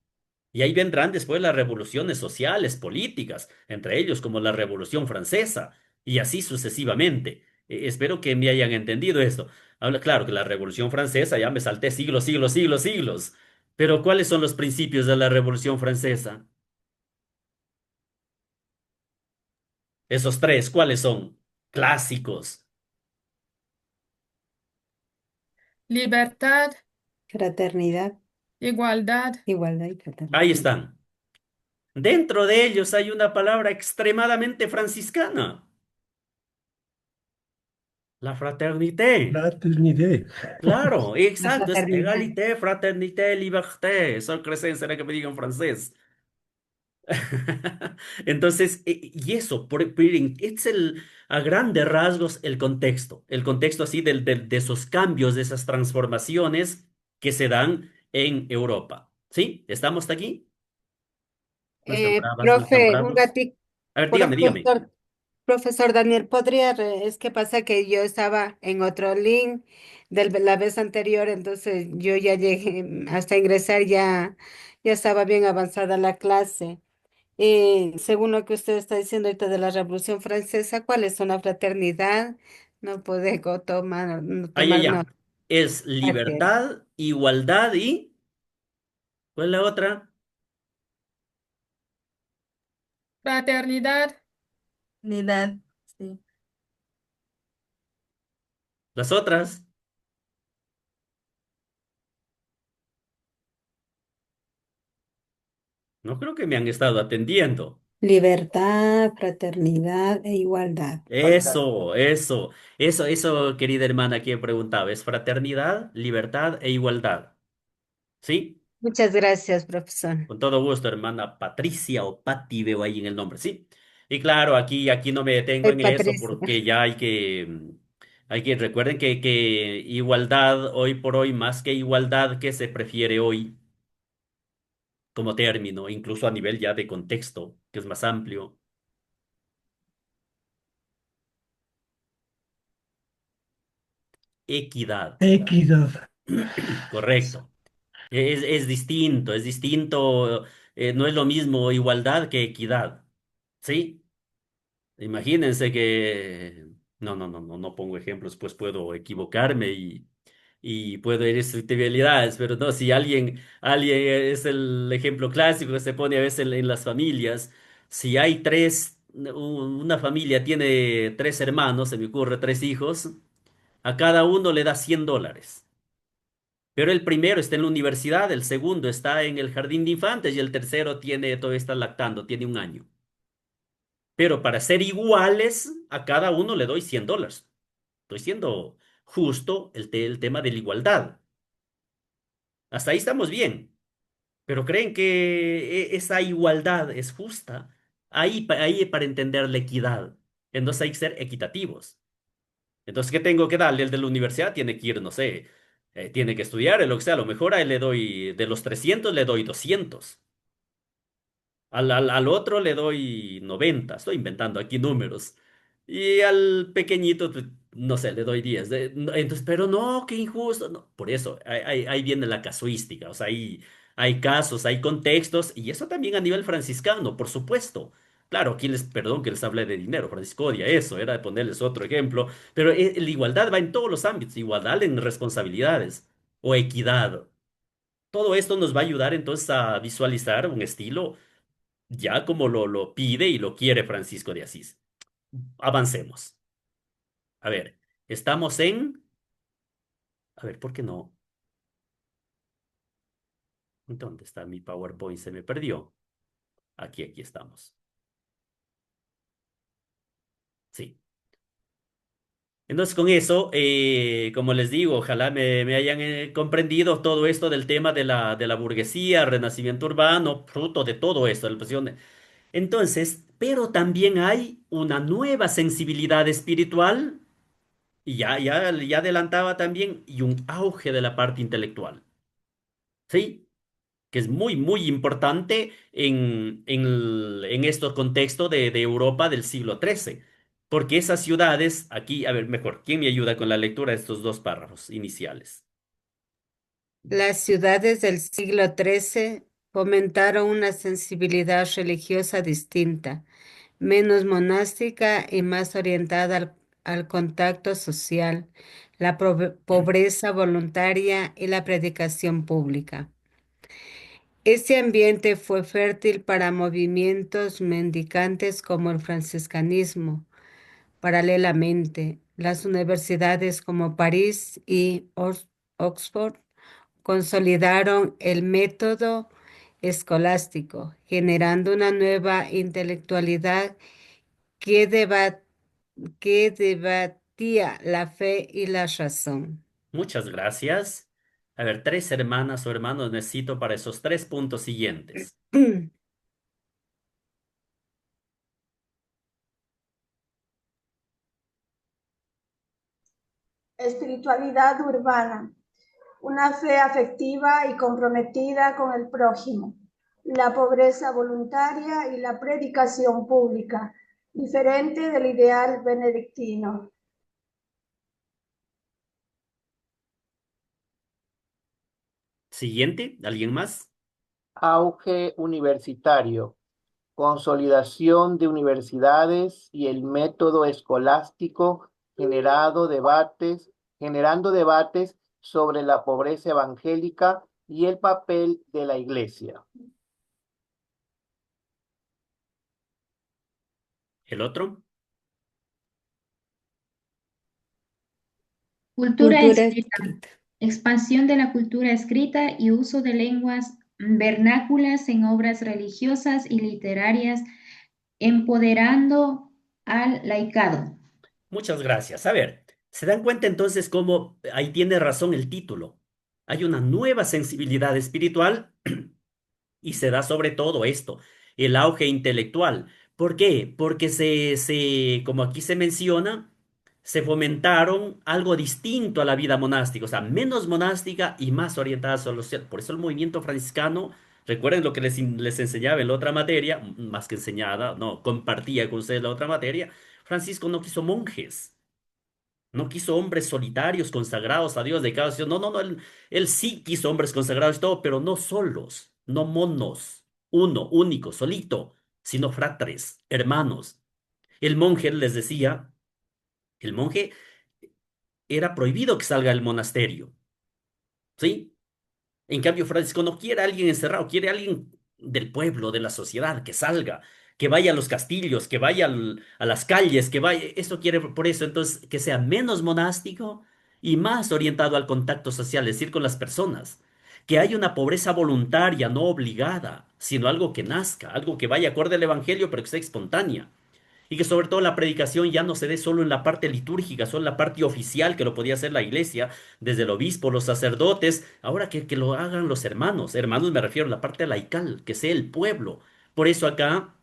Y ahí vendrán después las revoluciones sociales, políticas, entre ellos como la Revolución Francesa, y así sucesivamente. Espero que me hayan entendido esto. Habla, claro que la Revolución Francesa, ya me salté siglos, siglos, siglos, siglos. Pero ¿cuáles son los principios de la Revolución Francesa? Esos tres, ¿cuáles son? Clásicos. Libertad, Fraternidad, igualdad, igualdad y Ahí fraternidad. están. Dentro de ellos hay una palabra extremadamente franciscana, la fraternité. Fraternidad. Claro, La exacto, es fraternidad. égalité, fraternité, liberté. Eso crecen, será que me digan francés. Entonces, y eso, es a grandes rasgos el contexto así de esos cambios, de esas transformaciones que se dan en Europa. ¿Sí? ¿Estamos hasta aquí? ¿No están bravas? ¿No están Profe, un bravos? ratito, A ver, dígame, dígame. profesor Daniel, es que pasa que yo estaba en otro link de la vez anterior, entonces yo ya llegué, hasta ingresar ya estaba bien avanzada la clase. Según lo que usted está diciendo ahorita de la Revolución Francesa, ¿cuál es una fraternidad? No puede tomar, no Ay, ay, tomar ya. nota. Es Ok. libertad, igualdad y... ¿Cuál es la otra? fraternidad, Unidad, sí. Las otras. No creo que me han estado atendiendo. Libertad, fraternidad e igualdad. Eso, querida hermana, que he preguntado, es fraternidad, libertad e igualdad. ¿Sí? Muchas gracias, profesor. Con todo gusto, hermana Patricia o Patti, veo ahí en el nombre, ¿sí? Y claro, aquí no me detengo Soy en eso Patricia. porque ya recuerden que igualdad hoy por hoy, más que igualdad, ¿qué se prefiere hoy como término, incluso a nivel ya de contexto, que es más amplio? Equidad. Equidad. Correcto. Es distinto, no es lo mismo igualdad que equidad, ¿sí? Imagínense que, no pongo ejemplos, pues puedo equivocarme y puedo herir susceptibilidades, pero no, si alguien es el ejemplo clásico que se pone a veces en las familias, si hay una familia tiene tres hermanos, se me ocurre tres hijos, a cada uno le da $100. Pero el primero está en la universidad, el segundo está en el jardín de infantes y el tercero todavía está lactando, tiene 1 año. Pero para ser iguales, a cada uno le doy $100. Estoy siendo justo el tema de la igualdad. Hasta ahí estamos bien. Pero ¿creen que esa igualdad es justa? Ahí para entender la equidad. Entonces hay que ser equitativos. Entonces, ¿qué tengo que darle? El de la universidad tiene que ir, no sé, tiene que estudiar, lo que sea. A lo mejor a él le doy, de los 300 le doy 200. Al otro le doy 90, estoy inventando aquí números. Y al pequeñito, pues, no sé, le doy 10. Entonces, pero no, qué injusto. No, por eso, ahí viene la casuística. O sea, hay casos, hay contextos, y eso también a nivel franciscano, por supuesto. Claro, aquí perdón que les hable de dinero, Francisco odia eso, era de ponerles otro ejemplo, pero la igualdad va en todos los ámbitos, igualdad en responsabilidades o equidad. Todo esto nos va a ayudar entonces a visualizar un estilo ya como lo pide y lo quiere Francisco de Asís. Avancemos. A ver, estamos en... A ver, ¿por qué no? ¿Dónde está mi PowerPoint? Se me perdió. Aquí estamos. Sí. Entonces, con eso, como les digo, ojalá me hayan comprendido todo esto del tema de la burguesía, renacimiento urbano, fruto de todo esto. Entonces, pero también hay una nueva sensibilidad espiritual. Y ya adelantaba también, y un auge de la parte intelectual, ¿sí? Que es muy, muy importante en estos contextos de Europa del siglo XIII. Porque esas ciudades, aquí, a ver, mejor, ¿quién me ayuda con la lectura de estos dos párrafos iniciales? Las ciudades del siglo XIII fomentaron una sensibilidad religiosa distinta, menos monástica y más orientada al contacto social, la pobreza voluntaria y la predicación pública. Este ambiente fue fértil para movimientos mendicantes como el franciscanismo. Paralelamente, las universidades como París y Oxford consolidaron el método escolástico, generando una nueva intelectualidad que, que debatía la fe y la razón. Muchas gracias. A ver, 3 hermanas o hermanos necesito para esos 3 puntos siguientes. Espiritualidad urbana, una fe afectiva y comprometida con el prójimo, la pobreza voluntaria y la predicación pública, diferente del ideal benedictino. Siguiente, ¿alguien más? Auge universitario, consolidación de universidades y el método escolástico generando debates sobre la pobreza evangélica y el papel de la iglesia. ¿El otro? Cultura Cultura escrita. escrita. Expansión de la cultura escrita y uso de lenguas vernáculas en obras religiosas y literarias, empoderando al laicado. Muchas gracias. A ver, ¿se dan cuenta entonces cómo ahí tiene razón el título? Hay una nueva sensibilidad espiritual y se da sobre todo esto, el auge intelectual. ¿Por qué? Porque como aquí se menciona, se fomentaron algo distinto a la vida monástica, o sea, menos monástica y más orientada a lo social. Por eso el movimiento franciscano, recuerden lo que les enseñaba en la otra materia, más que enseñada, no, compartía con ustedes la otra materia. Francisco no quiso monjes. No quiso hombres solitarios, consagrados a Dios, dedicados a Dios. No, no, no. Él sí quiso hombres consagrados y todo, pero no solos, no monos, uno, único, solito, sino fratres, hermanos. El monje, él les decía, el monje era prohibido que salga del monasterio, ¿sí? En cambio, Francisco no quiere a alguien encerrado, quiere a alguien del pueblo, de la sociedad, que salga, que vaya a los castillos, que vaya a las calles, que vaya. Eso quiere, por eso, entonces, que sea menos monástico y más orientado al contacto social, es decir, con las personas. Que haya una pobreza voluntaria, no obligada, sino algo que nazca, algo que vaya acorde al evangelio, pero que sea espontánea. Y que sobre todo la predicación ya no se dé solo en la parte litúrgica, solo en la parte oficial que lo podía hacer la iglesia, desde el obispo, los sacerdotes, ahora que lo hagan los hermanos. Hermanos me refiero a la parte laical, que sea el pueblo. Por eso acá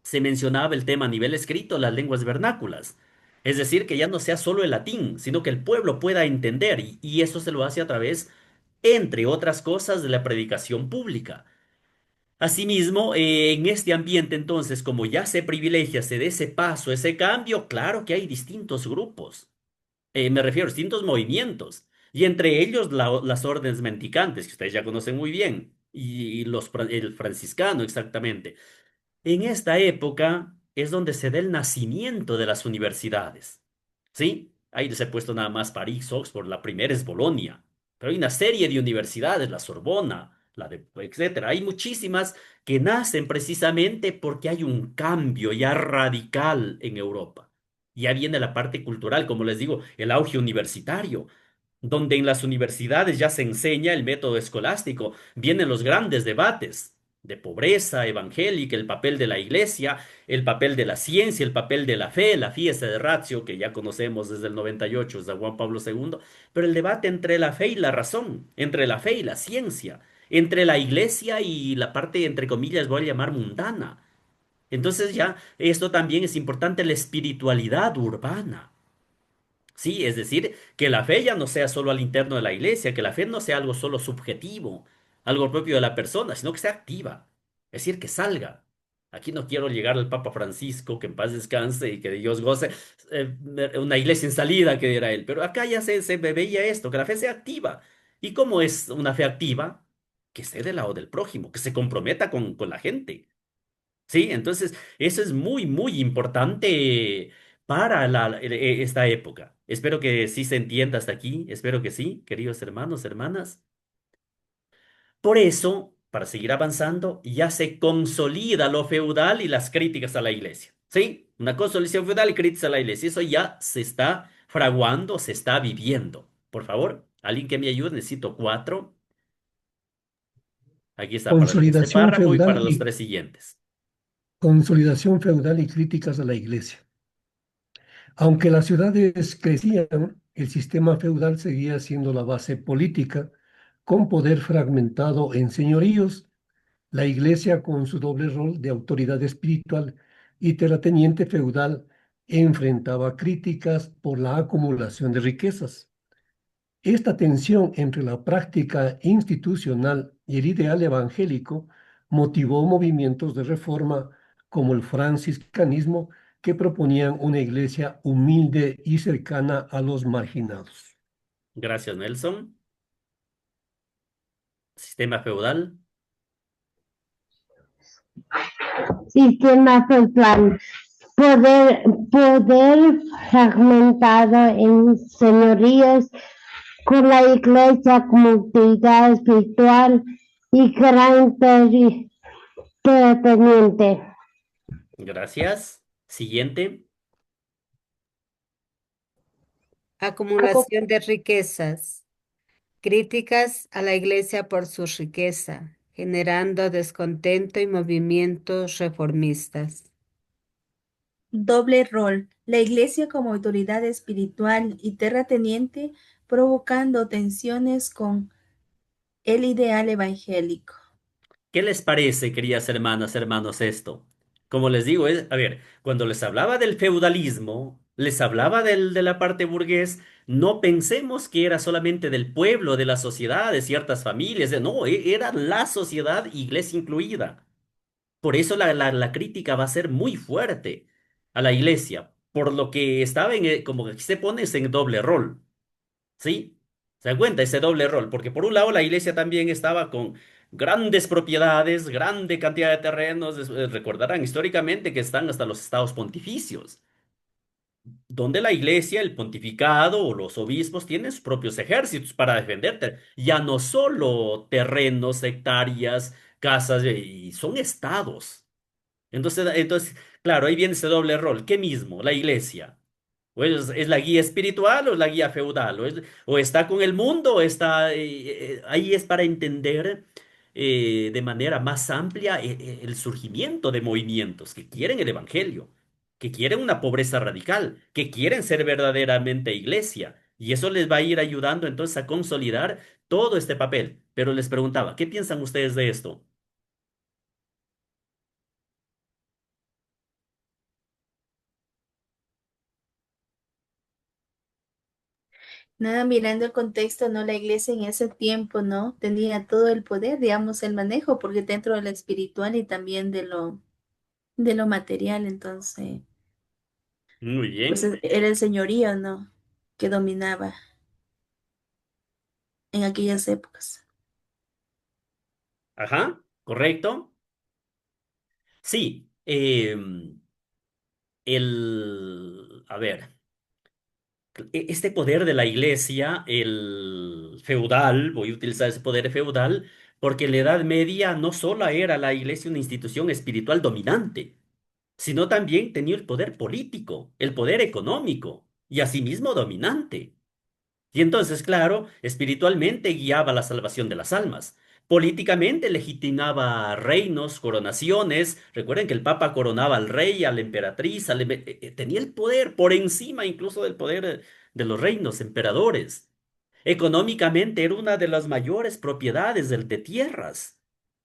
se mencionaba el tema a nivel escrito, las lenguas vernáculas. Es decir, que ya no sea solo el latín, sino que el pueblo pueda entender y eso se lo hace a través, entre otras cosas, de la predicación pública. Asimismo, en este ambiente, entonces, como ya se privilegia, se dé ese paso, ese cambio, claro que hay distintos grupos. Me refiero a distintos movimientos. Y entre ellos las órdenes mendicantes, que ustedes ya conocen muy bien, y el franciscano, exactamente. En esta época es donde se da el nacimiento de las universidades. ¿Sí? Ahí les he puesto nada más París, Oxford, la primera es Bolonia, pero hay una serie de universidades, la Sorbona, etcétera. Hay muchísimas que nacen precisamente porque hay un cambio ya radical en Europa. Ya viene la parte cultural, como les digo, el auge universitario, donde en las universidades ya se enseña el método escolástico, vienen los grandes debates de pobreza evangélica, el papel de la iglesia, el papel de la ciencia, el papel de la fe, la fiesta de Ratio, que ya conocemos desde el 98, desde Juan Pablo II, pero el debate entre la fe y la razón, entre la fe y la ciencia, entre la iglesia y la parte, entre comillas, voy a llamar mundana. Entonces ya esto también es importante, la espiritualidad urbana. Sí, es decir, que la fe ya no sea solo al interno de la iglesia, que la fe no sea algo solo subjetivo, algo propio de la persona, sino que sea activa. Es decir, que salga. Aquí no quiero llegar al Papa Francisco, que en paz descanse y que Dios goce, una iglesia en salida, que era él. Pero acá ya se veía esto, que la fe sea activa, Y como es una fe activa, que esté del lado del prójimo, que se comprometa con la gente. ¿Sí? Entonces, eso es muy, muy importante para esta época. Espero que sí se entienda hasta aquí. Espero que sí, queridos hermanos, hermanas. Por eso, para seguir avanzando, ya se consolida lo feudal y las críticas a la iglesia. ¿Sí? Una consolidación feudal y críticas a la iglesia. Eso ya se está fraguando, se está viviendo. Por favor, alguien que me ayude, necesito cuatro. Aquí está para este Consolidación párrafo y para feudal los y tres siguientes. consolidación feudal y críticas a la iglesia. Aunque las ciudades crecían, el sistema feudal seguía siendo la base política, con poder fragmentado en señoríos. La iglesia, con su doble rol de autoridad espiritual y terrateniente feudal, enfrentaba críticas por la acumulación de riquezas. Esta tensión entre la práctica institucional y el ideal evangélico motivó movimientos de reforma como el franciscanismo, que proponían una iglesia humilde y cercana a los marginados. Gracias, Nelson. Sistema feudal. Sistema feudal. Poder fragmentado en señoríos, con la iglesia como autoridad espiritual y gran terrateniente. Gracias. Siguiente. Acumulación de riquezas. Críticas a la iglesia por su riqueza, generando descontento y movimientos reformistas. Doble rol. La iglesia como autoridad espiritual y terrateniente, provocando tensiones con el ideal evangélico. ¿Qué les parece, queridas hermanas, hermanos, esto? Como les digo, a ver, cuando les hablaba del feudalismo, les hablaba de la parte burgués, no pensemos que era solamente del pueblo, de la sociedad, de ciertas familias, no, era la sociedad, iglesia incluida. Por eso la crítica va a ser muy fuerte a la iglesia, por lo que estaba como que aquí se pone en doble rol. ¿Sí? ¿Se dan cuenta? Ese doble rol, porque por un lado la iglesia también estaba con grandes propiedades, grande cantidad de terrenos, recordarán históricamente que están hasta los estados pontificios, donde la iglesia, el pontificado o los obispos tienen sus propios ejércitos para defenderte, ya no solo terrenos, hectáreas, casas, y son estados. Entonces, claro, ahí viene ese doble rol. ¿Qué mismo? La iglesia. O es la guía espiritual o es la guía feudal, o está con el mundo, o está, ahí es para entender de manera más amplia el surgimiento de movimientos que quieren el evangelio, que quieren una pobreza radical, que quieren ser verdaderamente iglesia. Y eso les va a ir ayudando entonces a consolidar todo este papel. Pero les preguntaba, ¿qué piensan ustedes de esto? Nada, mirando el contexto, ¿no? La iglesia en ese tiempo, ¿no? Tenía todo el poder, digamos, el manejo, porque dentro de lo espiritual y también de lo material, entonces, Muy pues bien. era el señorío, ¿no? Que dominaba en aquellas épocas. Ajá, correcto. Sí, a ver, este poder de la iglesia, el feudal, voy a utilizar ese poder feudal, porque en la Edad Media no solo era la iglesia una institución espiritual dominante, sino también tenía el poder político, el poder económico y asimismo dominante. Y entonces, claro, espiritualmente guiaba la salvación de las almas. Políticamente legitimaba reinos, coronaciones. Recuerden que el Papa coronaba al rey, a la emperatriz, tenía el poder por encima incluso del poder de los reinos, emperadores. Económicamente era una de las mayores propiedades de tierras.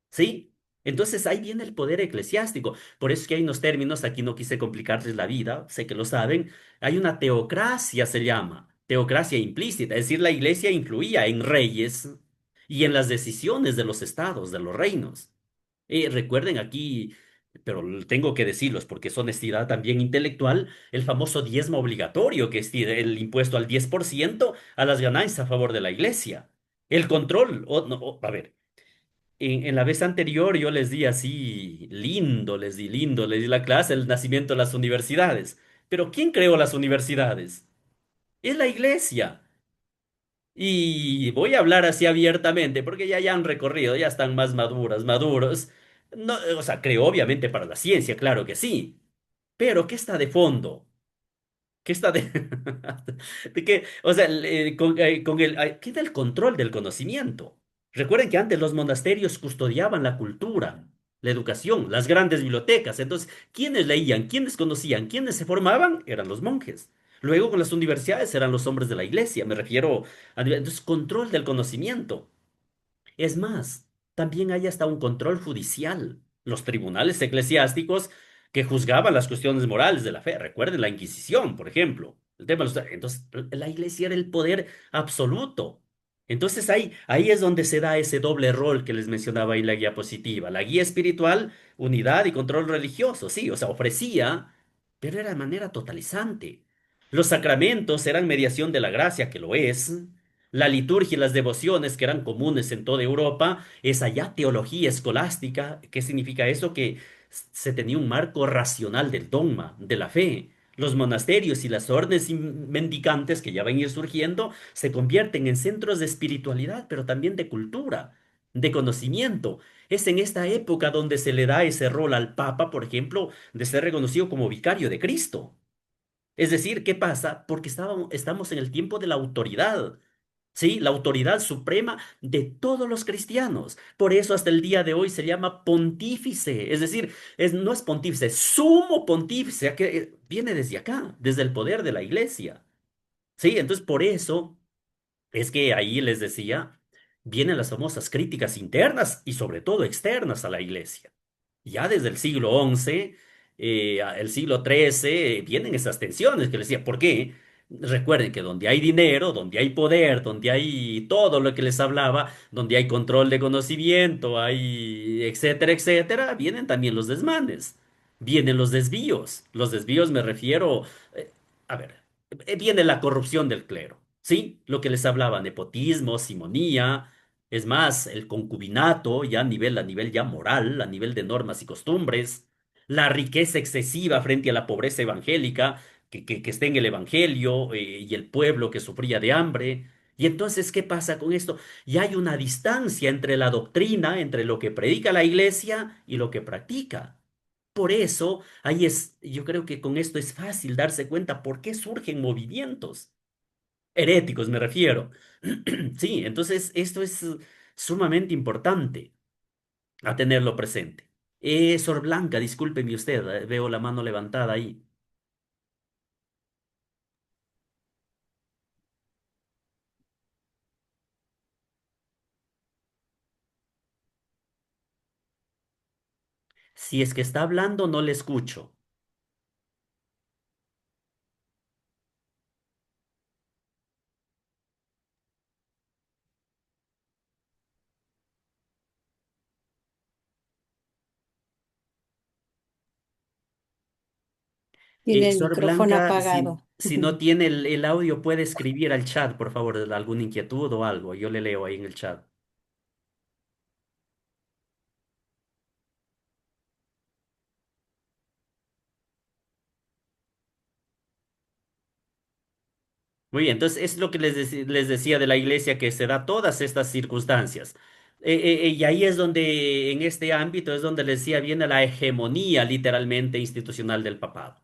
¿Sí? Entonces ahí viene el poder eclesiástico. Por eso es que hay unos términos, aquí no quise complicarles la vida, sé que lo saben. Hay una teocracia, se llama, teocracia implícita, es decir, la iglesia influía en reyes y en las decisiones de los estados, de los reinos. Recuerden aquí, pero tengo que decirlos porque es honestidad también intelectual, el famoso diezmo obligatorio, que es el impuesto al 10% a las ganancias a favor de la iglesia. El control, a ver, en la vez anterior yo les di así, lindo, les di la clase, el nacimiento de las universidades. Pero ¿quién creó las universidades? Es la iglesia. Y voy a hablar así abiertamente, porque ya han recorrido, ya están más maduros. No, o sea, creo obviamente para la ciencia, claro que sí. Pero ¿qué está de fondo? ¿Qué está de... de qué? O sea, con ¿qué da el control del conocimiento? Recuerden que antes los monasterios custodiaban la cultura, la educación, las grandes bibliotecas. Entonces, ¿quiénes leían? ¿Quiénes conocían? ¿Quiénes se formaban? Eran los monjes. Luego con las universidades eran los hombres de la iglesia. Me refiero a... Entonces, control del conocimiento. Es más, también hay hasta un control judicial. Los tribunales eclesiásticos que juzgaban las cuestiones morales de la fe. Recuerden la Inquisición, por ejemplo. El tema de entonces, la iglesia era el poder absoluto. Entonces ahí es donde se da ese doble rol que les mencionaba ahí en la guía positiva. La guía espiritual, unidad y control religioso, sí, o sea, ofrecía, pero era de manera totalizante. Los sacramentos eran mediación de la gracia, que lo es. La liturgia y las devociones que eran comunes en toda Europa, esa ya teología escolástica. ¿Qué significa eso? Que se tenía un marco racional del dogma, de la fe. Los monasterios y las órdenes mendicantes que ya van a ir surgiendo se convierten en centros de espiritualidad, pero también de cultura, de conocimiento. Es en esta época donde se le da ese rol al Papa, por ejemplo, de ser reconocido como vicario de Cristo. Es decir, ¿qué pasa? Porque estamos en el tiempo de la autoridad. Sí, la autoridad suprema de todos los cristianos. Por eso hasta el día de hoy se llama pontífice. Es decir, no es pontífice, es sumo pontífice, que viene desde acá, desde el poder de la iglesia. Sí, entonces por eso es que ahí les decía, vienen las famosas críticas internas y sobre todo externas a la iglesia. Ya desde el siglo XI, el siglo XIII, vienen esas tensiones que les decía, ¿por qué? Recuerden que donde hay dinero, donde hay poder, donde hay todo lo que les hablaba, donde hay control de conocimiento, hay etcétera, etcétera, vienen también los desmanes, vienen los desvíos. Los desvíos me refiero, a ver, viene la corrupción del clero, ¿sí? Lo que les hablaba, nepotismo, simonía, es más, el concubinato ya a nivel ya moral, a nivel de normas y costumbres, la riqueza excesiva frente a la pobreza evangélica que está en el evangelio, y el pueblo que sufría de hambre. Y entonces, ¿qué pasa con esto? Ya hay una distancia entre la doctrina, entre lo que predica la iglesia y lo que practica. Por eso, yo creo que con esto es fácil darse cuenta por qué surgen movimientos heréticos, me refiero. Sí, entonces esto es sumamente importante a tenerlo presente. Sor Blanca, discúlpeme usted, veo la mano levantada ahí. Si es que está hablando, no le escucho. Tiene el Sor micrófono Blanca, si, apagado. si no tiene el audio, puede escribir al chat, por favor, alguna inquietud o algo. Yo le leo ahí en el chat. Muy bien, entonces es lo que les decía de la iglesia, que se da todas estas circunstancias. Y ahí es donde, en este ámbito, es donde les decía, viene la hegemonía literalmente institucional del papado.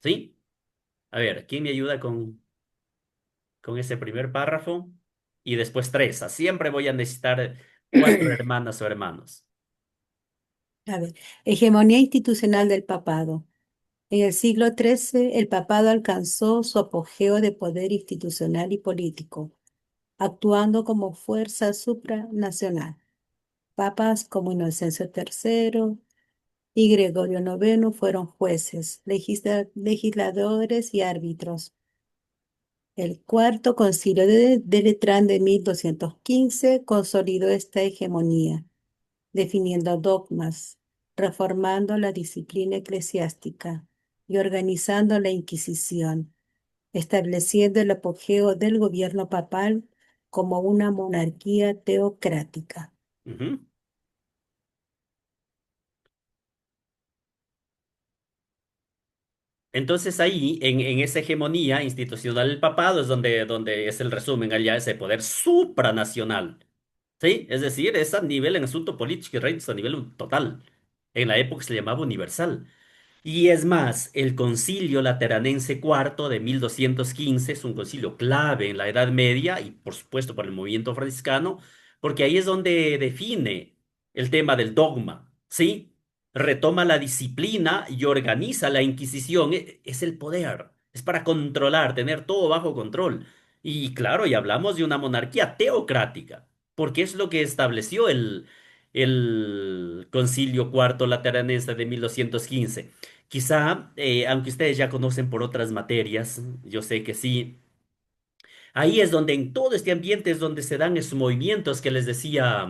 ¿Sí? A ver, ¿quién me ayuda con ese primer párrafo? Y después tres. Siempre voy a necesitar cuatro hermanas o hermanos. A ver, hegemonía institucional del papado. En el siglo XIII, el papado alcanzó su apogeo de poder institucional y político, actuando como fuerza supranacional. Papas como Inocencio III y Gregorio IX fueron jueces, legisladores y árbitros. El cuarto concilio de Letrán de 1215 consolidó esta hegemonía, definiendo dogmas, reformando la disciplina eclesiástica y organizando la Inquisición, estableciendo el apogeo del gobierno papal como una monarquía teocrática. Ujú. Entonces ahí, en esa hegemonía institucional del papado es donde es el resumen allá, ese poder supranacional. ¿Sí? Es decir, es a nivel en asunto político y reinos a nivel total. En la época se llamaba universal. Y es más, el Concilio Lateranense IV de 1215 es un concilio clave en la Edad Media y por supuesto para el movimiento franciscano, porque ahí es donde define el tema del dogma, ¿sí? Retoma la disciplina y organiza la Inquisición. Es el poder, es para controlar, tener todo bajo control. Y claro, y hablamos de una monarquía teocrática, porque es lo que estableció el Concilio Cuarto Lateranense de 1215. Quizá, aunque ustedes ya conocen por otras materias, yo sé que sí, ahí es donde en todo este ambiente es donde se dan esos movimientos que les decía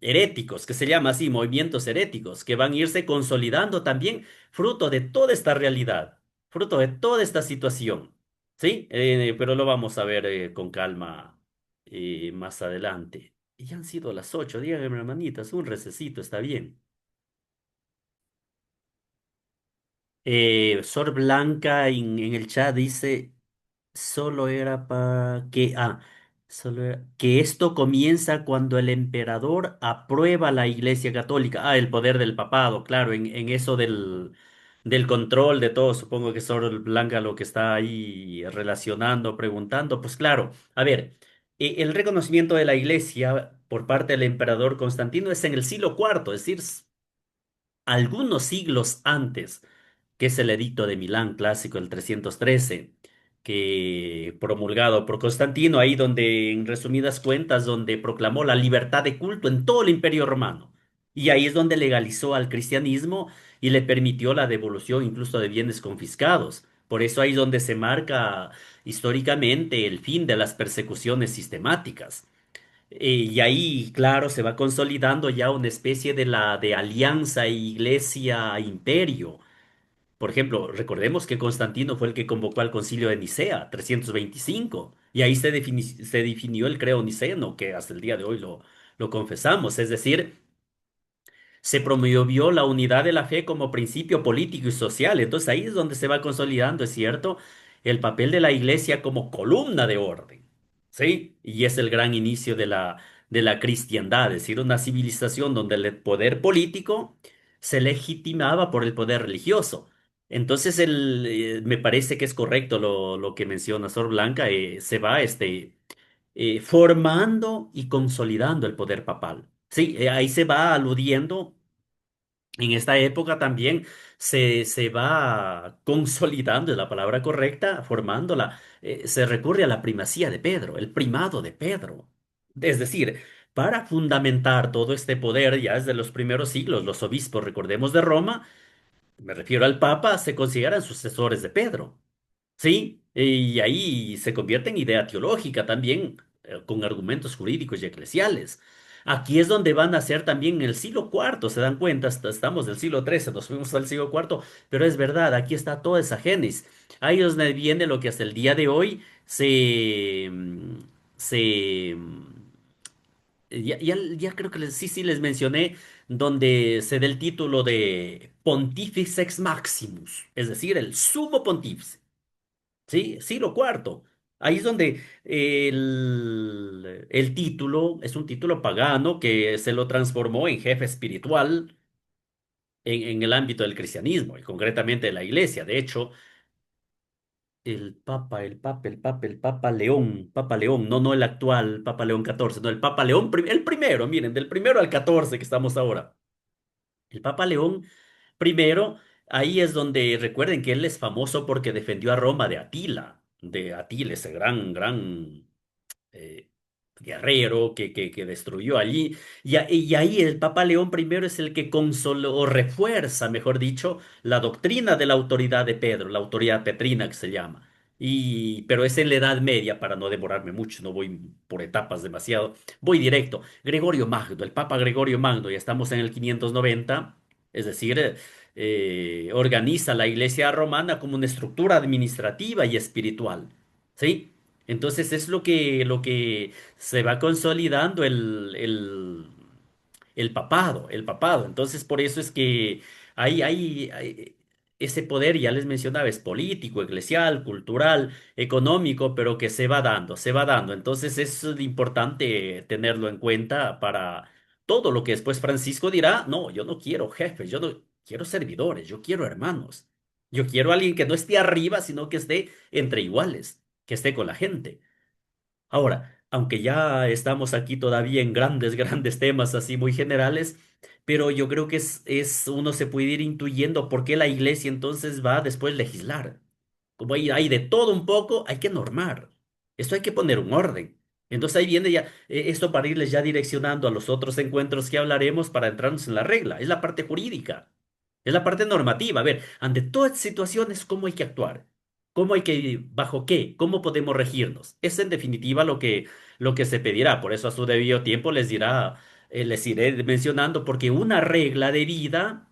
heréticos, que se llama así, movimientos heréticos, que van a irse consolidando también fruto de toda esta realidad, fruto de toda esta situación, ¿sí? Pero lo vamos a ver con calma más adelante. Y ya han sido las 8, díganme, hermanitas, un recesito, está bien. Sor Blanca en el chat dice, solo era para que, que esto comienza cuando el emperador aprueba la Iglesia Católica. Ah, el poder del papado, claro, en eso del control de todo, supongo que Sor Blanca lo que está ahí relacionando, preguntando, pues claro, a ver, el reconocimiento de la Iglesia por parte del emperador Constantino es en el siglo cuarto, es decir, algunos siglos antes, que es el Edicto de Milán clásico, el 313, que promulgado por Constantino, ahí donde, en resumidas cuentas, donde proclamó la libertad de culto en todo el Imperio Romano. Y ahí es donde legalizó al cristianismo y le permitió la devolución incluso de bienes confiscados. Por eso ahí es donde se marca históricamente el fin de las persecuciones sistemáticas. Y ahí, claro, se va consolidando ya una especie de alianza iglesia-imperio. Por ejemplo, recordemos que Constantino fue el que convocó al Concilio de Nicea, 325, y ahí se definió el credo niceno, que hasta el día de hoy lo confesamos. Es decir, se promovió la unidad de la fe como principio político y social. Entonces ahí es donde se va consolidando, es cierto, el papel de la iglesia como columna de orden. ¿Sí? Y es el gran inicio de la cristiandad, es decir, una civilización donde el poder político se legitimaba por el poder religioso. Entonces me parece que es correcto lo que menciona Sor Blanca, se va formando y consolidando el poder papal. Sí, ahí se va aludiendo, en esta época también se va consolidando, es la palabra correcta, formándola. Se recurre a la primacía de Pedro, el primado de Pedro. Es decir, para fundamentar todo este poder ya desde los primeros siglos, los obispos, recordemos de Roma, me refiero al Papa, se consideran sucesores de Pedro. Sí, y ahí se convierte en idea teológica también, con argumentos jurídicos y eclesiales. Aquí es donde van a ser también en el siglo cuarto, se dan cuenta, estamos del siglo XIII, nos fuimos al siglo cuarto, pero es verdad, aquí está toda esa génesis. Ahí es donde viene lo que hasta el día de hoy se, ya creo que sí les mencioné, donde se da el título de Pontifex Maximus, es decir, el sumo pontífice. Sí, siglo cuarto. Ahí es donde el título es un título pagano que se lo transformó en jefe espiritual en el ámbito del cristianismo y concretamente de la iglesia. De hecho, el Papa León, no el actual Papa León XIV, no el Papa León, el primero, miren, del primero al 14 que estamos ahora. El Papa León primero, ahí es donde recuerden que él es famoso porque defendió a Roma de Atila, ese gran eh, guerrero que destruyó allí. Y ahí el Papa León primero es el que consoló, o refuerza, mejor dicho, la doctrina de la autoridad de Pedro, la autoridad petrina que se llama. Pero es en la Edad Media, para no demorarme mucho, no voy por etapas demasiado, voy directo. Gregorio Magno, el Papa Gregorio Magno, ya estamos en el 590, es decir, organiza la Iglesia romana como una estructura administrativa y espiritual. ¿Sí? Entonces es lo que se va consolidando el papado. Entonces por eso es que hay ese poder, ya les mencionaba, es político, eclesial, cultural, económico, pero que se va dando, se va dando. Entonces es importante tenerlo en cuenta para todo lo que después Francisco dirá, no, yo no quiero jefes, yo no quiero servidores, yo quiero hermanos. Yo quiero a alguien que no esté arriba, sino que esté entre iguales, que esté con la gente. Ahora, aunque ya estamos aquí todavía en grandes, grandes temas así muy generales, pero yo creo que uno se puede ir intuyendo por qué la iglesia entonces va después legislar. Como hay de todo un poco, hay que normar. Esto hay que poner un orden. Entonces ahí viene ya esto para irles ya direccionando a los otros encuentros que hablaremos para entrarnos en la regla. Es la parte jurídica, es la parte normativa. A ver, ante todas situaciones, ¿cómo hay que actuar? ¿Cómo hay que, bajo qué? ¿Cómo podemos regirnos? Es en definitiva lo que se pedirá. Por eso a su debido tiempo les iré mencionando, porque una regla de vida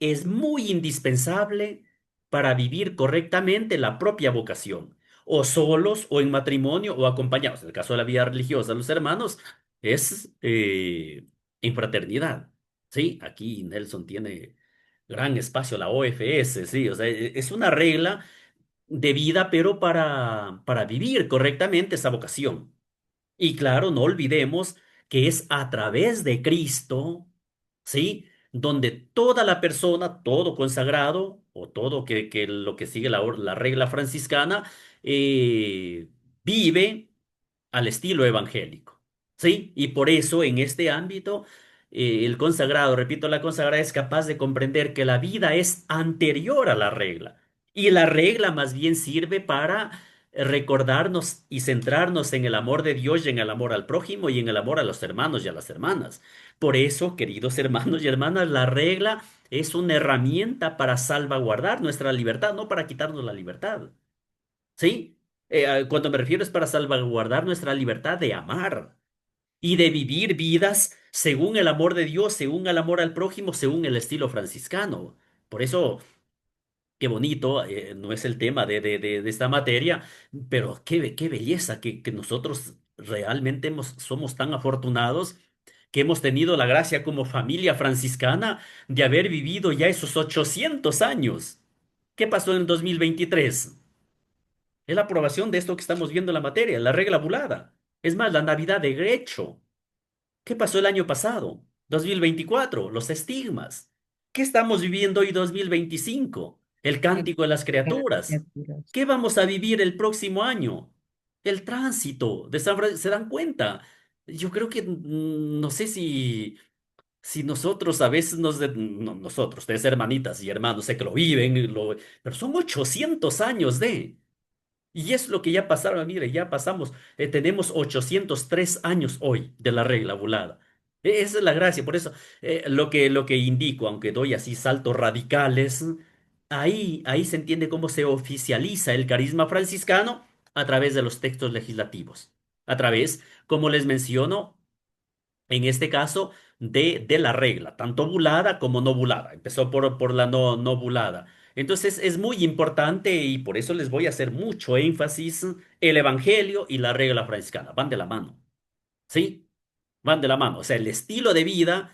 es muy indispensable para vivir correctamente la propia vocación, o solos, o en matrimonio, o acompañados. En el caso de la vida religiosa, los hermanos, es en fraternidad. Sí, aquí Nelson tiene gran espacio, la OFS, sí, o sea, es una regla de vida, pero para vivir correctamente esa vocación. Y claro, no olvidemos que es a través de Cristo, ¿sí? Donde toda la persona, todo consagrado, o todo que lo que sigue la regla franciscana, eh, vive al estilo evangélico, ¿sí? Y por eso en este ámbito, el consagrado, repito, la consagrada es capaz de comprender que la vida es anterior a la regla. Y la regla más bien sirve para recordarnos y centrarnos en el amor de Dios y en el amor al prójimo y en el amor a los hermanos y a las hermanas. Por eso, queridos hermanos y hermanas, la regla es una herramienta para salvaguardar nuestra libertad, no para quitarnos la libertad. ¿Sí? Cuando me refiero es para salvaguardar nuestra libertad de amar y de vivir vidas según el amor de Dios, según el amor al prójimo, según el estilo franciscano. Por eso, qué bonito, no es el tema de esta materia, pero qué belleza que nosotros realmente somos tan afortunados que hemos tenido la gracia como familia franciscana de haber vivido ya esos 800 años. ¿Qué pasó en 2023? Es la aprobación de esto que estamos viendo en la materia, la regla bulada. Es más, la Navidad de Grecho. ¿Qué pasó el año pasado? 2024, los estigmas. ¿Qué estamos viviendo hoy 2025? El cántico de las criaturas. ¿Qué vamos a vivir el próximo año? El tránsito de San Francisco. ¿Se dan cuenta? Yo creo que no sé si nosotros a veces nosotros, ustedes hermanitas y hermanos, sé que lo viven, pero son 800 años de... Y es lo que ya pasaron, mire, ya pasamos, tenemos 803 años hoy de la regla bulada. Esa es la gracia, por eso lo que indico, aunque doy así saltos radicales, ahí se entiende cómo se oficializa el carisma franciscano a través de los textos legislativos, a través, como les menciono, en este caso, de la regla, tanto bulada como no bulada. Empezó por la no bulada. Entonces es muy importante y por eso les voy a hacer mucho énfasis. El Evangelio y la regla franciscana van de la mano, ¿sí? Van de la mano. O sea, el estilo de vida,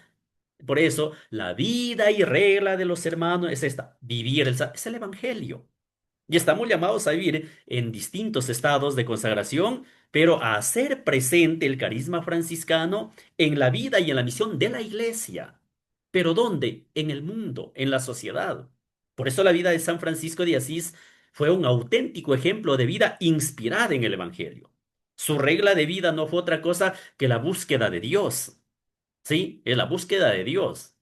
por eso la vida y regla de los hermanos es esta, vivir es el Evangelio. Y estamos llamados a vivir en distintos estados de consagración, pero a hacer presente el carisma franciscano en la vida y en la misión de la iglesia. ¿Pero dónde? En el mundo, en la sociedad. Por eso la vida de San Francisco de Asís fue un auténtico ejemplo de vida inspirada en el Evangelio. Su regla de vida no fue otra cosa que la búsqueda de Dios. ¿Sí? Es la búsqueda de Dios.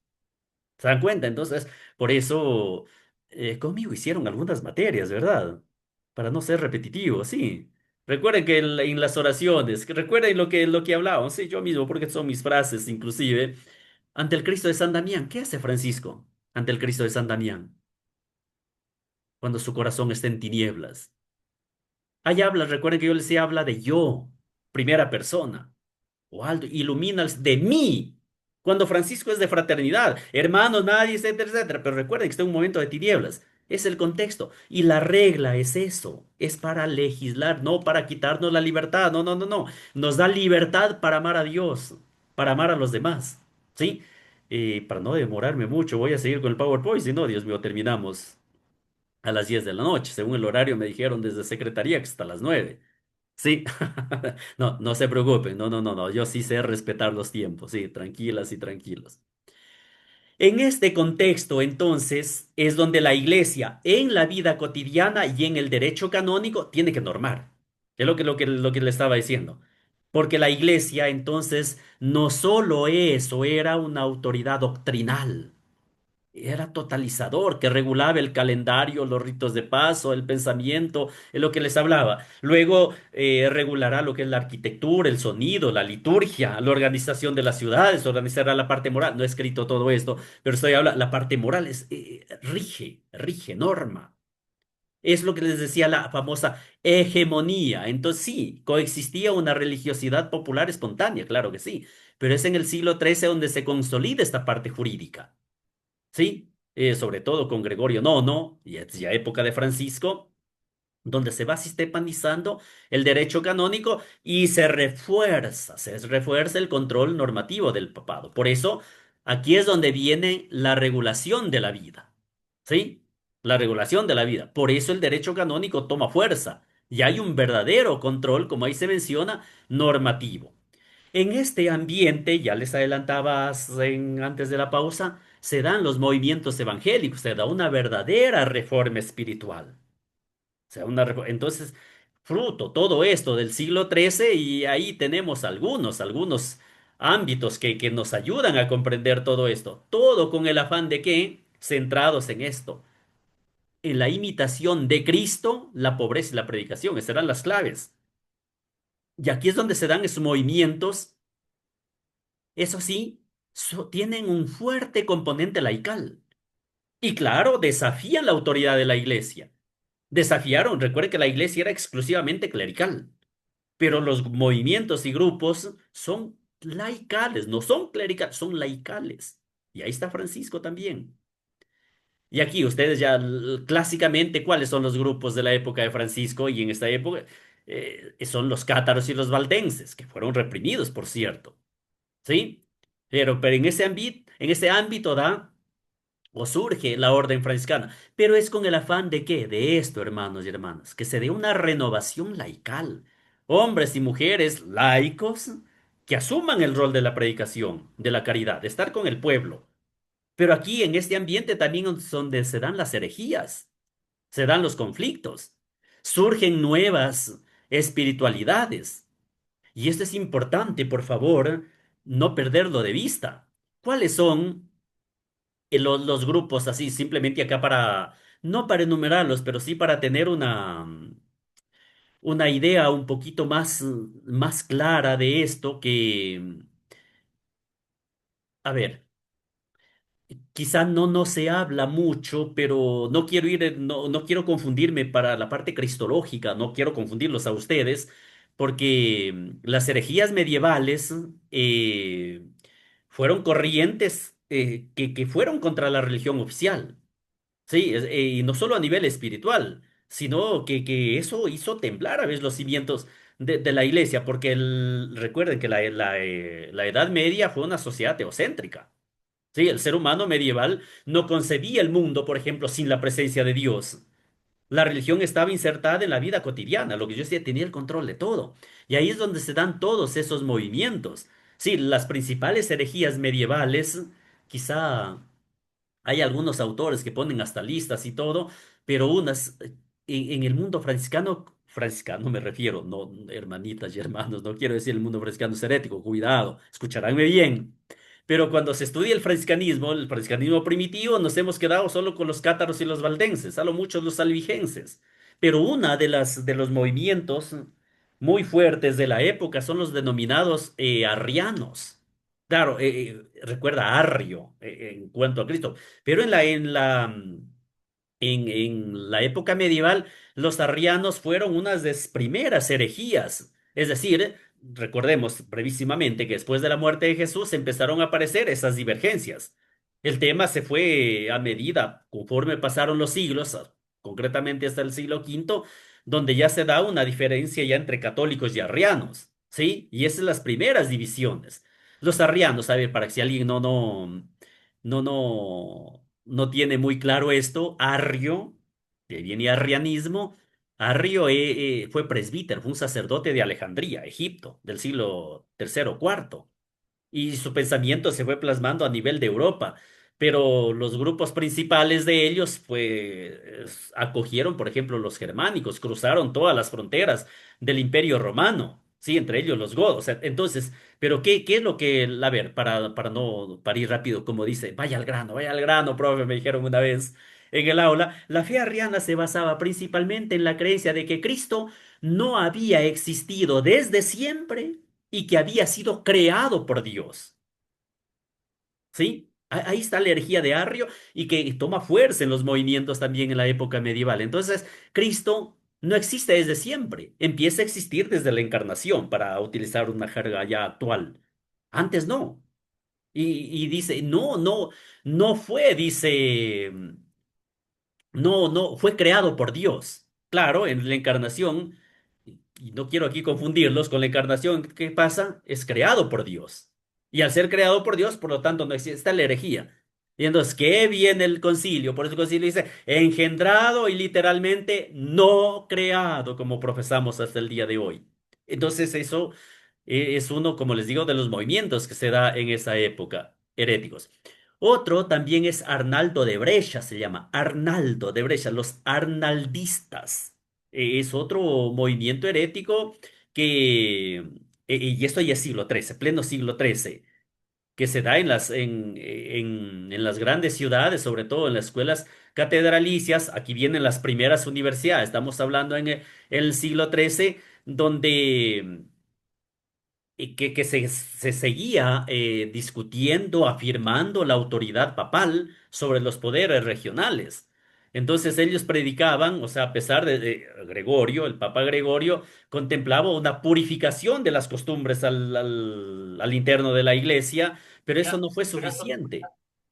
¿Se dan cuenta? Entonces, por eso conmigo hicieron algunas materias, ¿verdad? Para no ser repetitivo, sí. Recuerden que en las oraciones, que recuerden lo que hablábamos, sí, yo mismo, porque son mis frases, inclusive, ante el Cristo de San Damián, ¿qué hace Francisco ante el Cristo de San Damián cuando su corazón está en tinieblas? Ahí habla, recuerden que yo les decía, habla de yo, primera persona. O alto, ilumínalos de mí. Cuando Francisco es de fraternidad, hermanos, nadie, etcétera, etcétera. Pero recuerden que está en un momento de tinieblas. Es el contexto. Y la regla es eso, es para legislar, no para quitarnos la libertad. No, no, no, no. Nos da libertad para amar a Dios, para amar a los demás. ¿Sí? Para no demorarme mucho, voy a seguir con el PowerPoint, si no, Dios mío, terminamos a las 10 de la noche. Según el horario me dijeron desde Secretaría que hasta las 9. Sí, no, no se preocupen, no, no, no, no, yo sí sé respetar los tiempos, sí, tranquilas y tranquilos. En este contexto, entonces, es donde la iglesia, en la vida cotidiana y en el derecho canónico, tiene que normar. Es lo que le estaba diciendo. Porque la iglesia, entonces, no solo es o era una autoridad doctrinal, era totalizador, que regulaba el calendario, los ritos de paso, el pensamiento, es lo que les hablaba. Luego regulará lo que es la arquitectura, el sonido, la liturgia, la organización de las ciudades, organizará la parte moral. No he escrito todo esto, pero estoy hablando, la parte moral es, rige, norma. Es lo que les decía la famosa hegemonía. Entonces sí, coexistía una religiosidad popular espontánea, claro que sí, pero es en el siglo XIII donde se consolida esta parte jurídica. ¿Sí? Sobre todo con Gregorio IX, y es ya época de Francisco, donde se va sistematizando el derecho canónico y se refuerza el control normativo del papado. Por eso, aquí es donde viene la regulación de la vida, ¿sí? La regulación de la vida. Por eso el derecho canónico toma fuerza y hay un verdadero control, como ahí se menciona, normativo. En este ambiente, ya les adelantabas antes de la pausa, se dan los movimientos evangélicos, se da una verdadera reforma espiritual. Entonces, fruto todo esto del siglo XIII y ahí tenemos algunos ámbitos que nos ayudan a comprender todo esto. Todo con el afán de que, centrados en esto, en la imitación de Cristo, la pobreza y la predicación, esas serán las claves. Y aquí es donde se dan esos movimientos. Eso sí, tienen un fuerte componente laical. Y claro, desafían la autoridad de la iglesia. Desafiaron, recuerde que la iglesia era exclusivamente clerical, pero los movimientos y grupos son laicales, no son clericales, son laicales. Y ahí está Francisco también. Y aquí ustedes ya clásicamente, ¿cuáles son los grupos de la época de Francisco? Y en esta época son los cátaros y los valdenses, que fueron reprimidos, por cierto. ¿Sí? Pero en ese ámbito da o surge la orden franciscana. Pero es con el afán de qué? De esto, hermanos y hermanas, que se dé una renovación laical. Hombres y mujeres laicos que asuman el rol de la predicación, de la caridad, de estar con el pueblo. Pero aquí en este ambiente también es donde se dan las herejías, se dan los conflictos, surgen nuevas espiritualidades. Y esto es importante, por favor, no perderlo de vista. ¿Cuáles son los grupos así, simplemente acá no para enumerarlos, pero sí para tener una idea un poquito más clara de esto a ver, quizá no se habla mucho, pero no quiero no quiero confundirme para la parte cristológica, no quiero confundirlos a ustedes, porque las herejías medievales fueron corrientes que fueron contra la religión oficial. Sí, y no solo a nivel espiritual, sino que eso hizo temblar a veces los cimientos de la iglesia, porque recuerden que la Edad Media fue una sociedad teocéntrica. Sí, el ser humano medieval no concebía el mundo, por ejemplo, sin la presencia de Dios. La religión estaba insertada en la vida cotidiana, lo que yo decía, tenía el control de todo. Y ahí es donde se dan todos esos movimientos. Sí, las principales herejías medievales, quizá hay algunos autores que ponen hasta listas y todo, pero en el mundo franciscano me refiero, no hermanitas y hermanos, no quiero decir el mundo franciscano es herético, cuidado, escucharanme bien. Pero cuando se estudia el franciscanismo primitivo, nos hemos quedado solo con los cátaros y los valdenses, a lo mucho los albigenses. Pero una de los movimientos muy fuertes de la época son los denominados arrianos. Claro, recuerda Arrio en cuanto a Cristo, pero en la época medieval los arrianos fueron unas de las primeras herejías. Es decir, recordemos brevísimamente que después de la muerte de Jesús empezaron a aparecer esas divergencias. El tema se fue a medida, conforme pasaron los siglos, concretamente hasta el siglo V, donde ya se da una diferencia ya entre católicos y arrianos, ¿sí? Y esas son las primeras divisiones. Los arrianos, a ver, para que si alguien no tiene muy claro esto, arrio, de ahí viene arrianismo. Arrio fue presbítero, fue un sacerdote de Alejandría, Egipto, del siglo tercero o cuarto, y su pensamiento se fue plasmando a nivel de Europa. Pero los grupos principales de ellos acogieron, por ejemplo, los germánicos, cruzaron todas las fronteras del Imperio Romano, sí, entre ellos los godos. O sea, entonces, pero ¿qué es lo que, a ver, para ir rápido, como dice, vaya al grano, profe, me dijeron una vez en el aula, la fe arriana se basaba principalmente en la creencia de que Cristo no había existido desde siempre y que había sido creado por Dios. ¿Sí? Ahí está la herejía de Arrio y que toma fuerza en los movimientos también en la época medieval. Entonces, Cristo no existe desde siempre, empieza a existir desde la encarnación, para utilizar una jerga ya actual. Antes no. Y dice, no fue, dice, no, fue creado por Dios. Claro, en la encarnación, y no quiero aquí confundirlos con la encarnación, ¿qué pasa? Es creado por Dios. Y al ser creado por Dios, por lo tanto, no existe, está la herejía. Y entonces, ¿qué viene el concilio? Por eso el concilio dice, engendrado y literalmente no creado, como profesamos hasta el día de hoy. Entonces, eso es uno, como les digo, de los movimientos que se da en esa época, heréticos. Otro también es Arnaldo de Brescia, se llama Arnaldo de Brescia, los arnaldistas. Es otro movimiento herético y esto ya es siglo XIII, pleno siglo XIII, que se da en las grandes ciudades, sobre todo en las escuelas catedralicias. Aquí vienen las primeras universidades, estamos hablando en el siglo XIII, donde que se seguía discutiendo, afirmando la autoridad papal sobre los poderes regionales. Entonces ellos predicaban, o sea, a pesar de Gregorio, el Papa Gregorio, contemplaba una purificación de las costumbres al interno de la iglesia, pero eso no fue suficiente.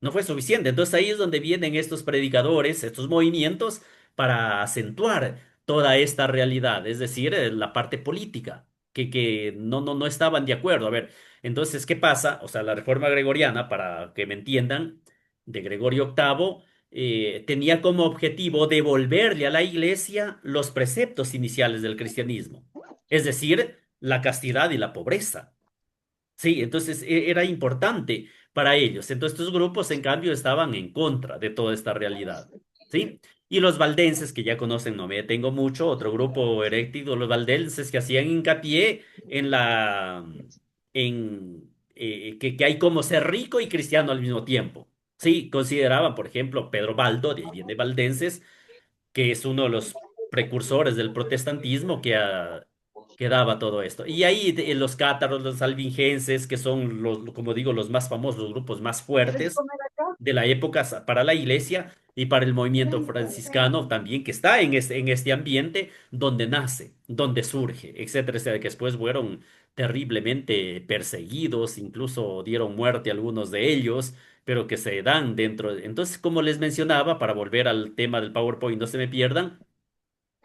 No fue suficiente. Entonces ahí es donde vienen estos predicadores, estos movimientos, para acentuar toda esta realidad, es decir, la parte política que no estaban de acuerdo. A ver, entonces, ¿qué pasa? O sea, la reforma gregoriana, para que me entiendan, de Gregorio octavo, tenía como objetivo devolverle a la iglesia los preceptos iniciales del cristianismo, es decir, la castidad y la pobreza. Sí, entonces era importante para ellos. Entonces, estos grupos, en cambio, estaban en contra de toda esta realidad. ¿Sí? Y los valdenses, que ya conocen, no me detengo mucho, otro grupo herético, los valdenses que hacían hincapié que hay como ser rico y cristiano al mismo tiempo. Sí, consideraban, por ejemplo, Pedro Baldo, de ahí viene valdenses, que es uno de los precursores del protestantismo que daba todo esto. Y ahí los cátaros, los albigenses, que son como digo, los más famosos, los grupos más ¿Quieres fuertes comer acá? de la época para la iglesia y para el movimiento franciscano también, que está en este ambiente donde nace, donde surge, etcétera, etcétera, que después fueron terriblemente perseguidos, incluso dieron muerte a algunos de ellos, pero que se dan dentro. Entonces, como les mencionaba, para volver al tema del PowerPoint, no se me pierdan,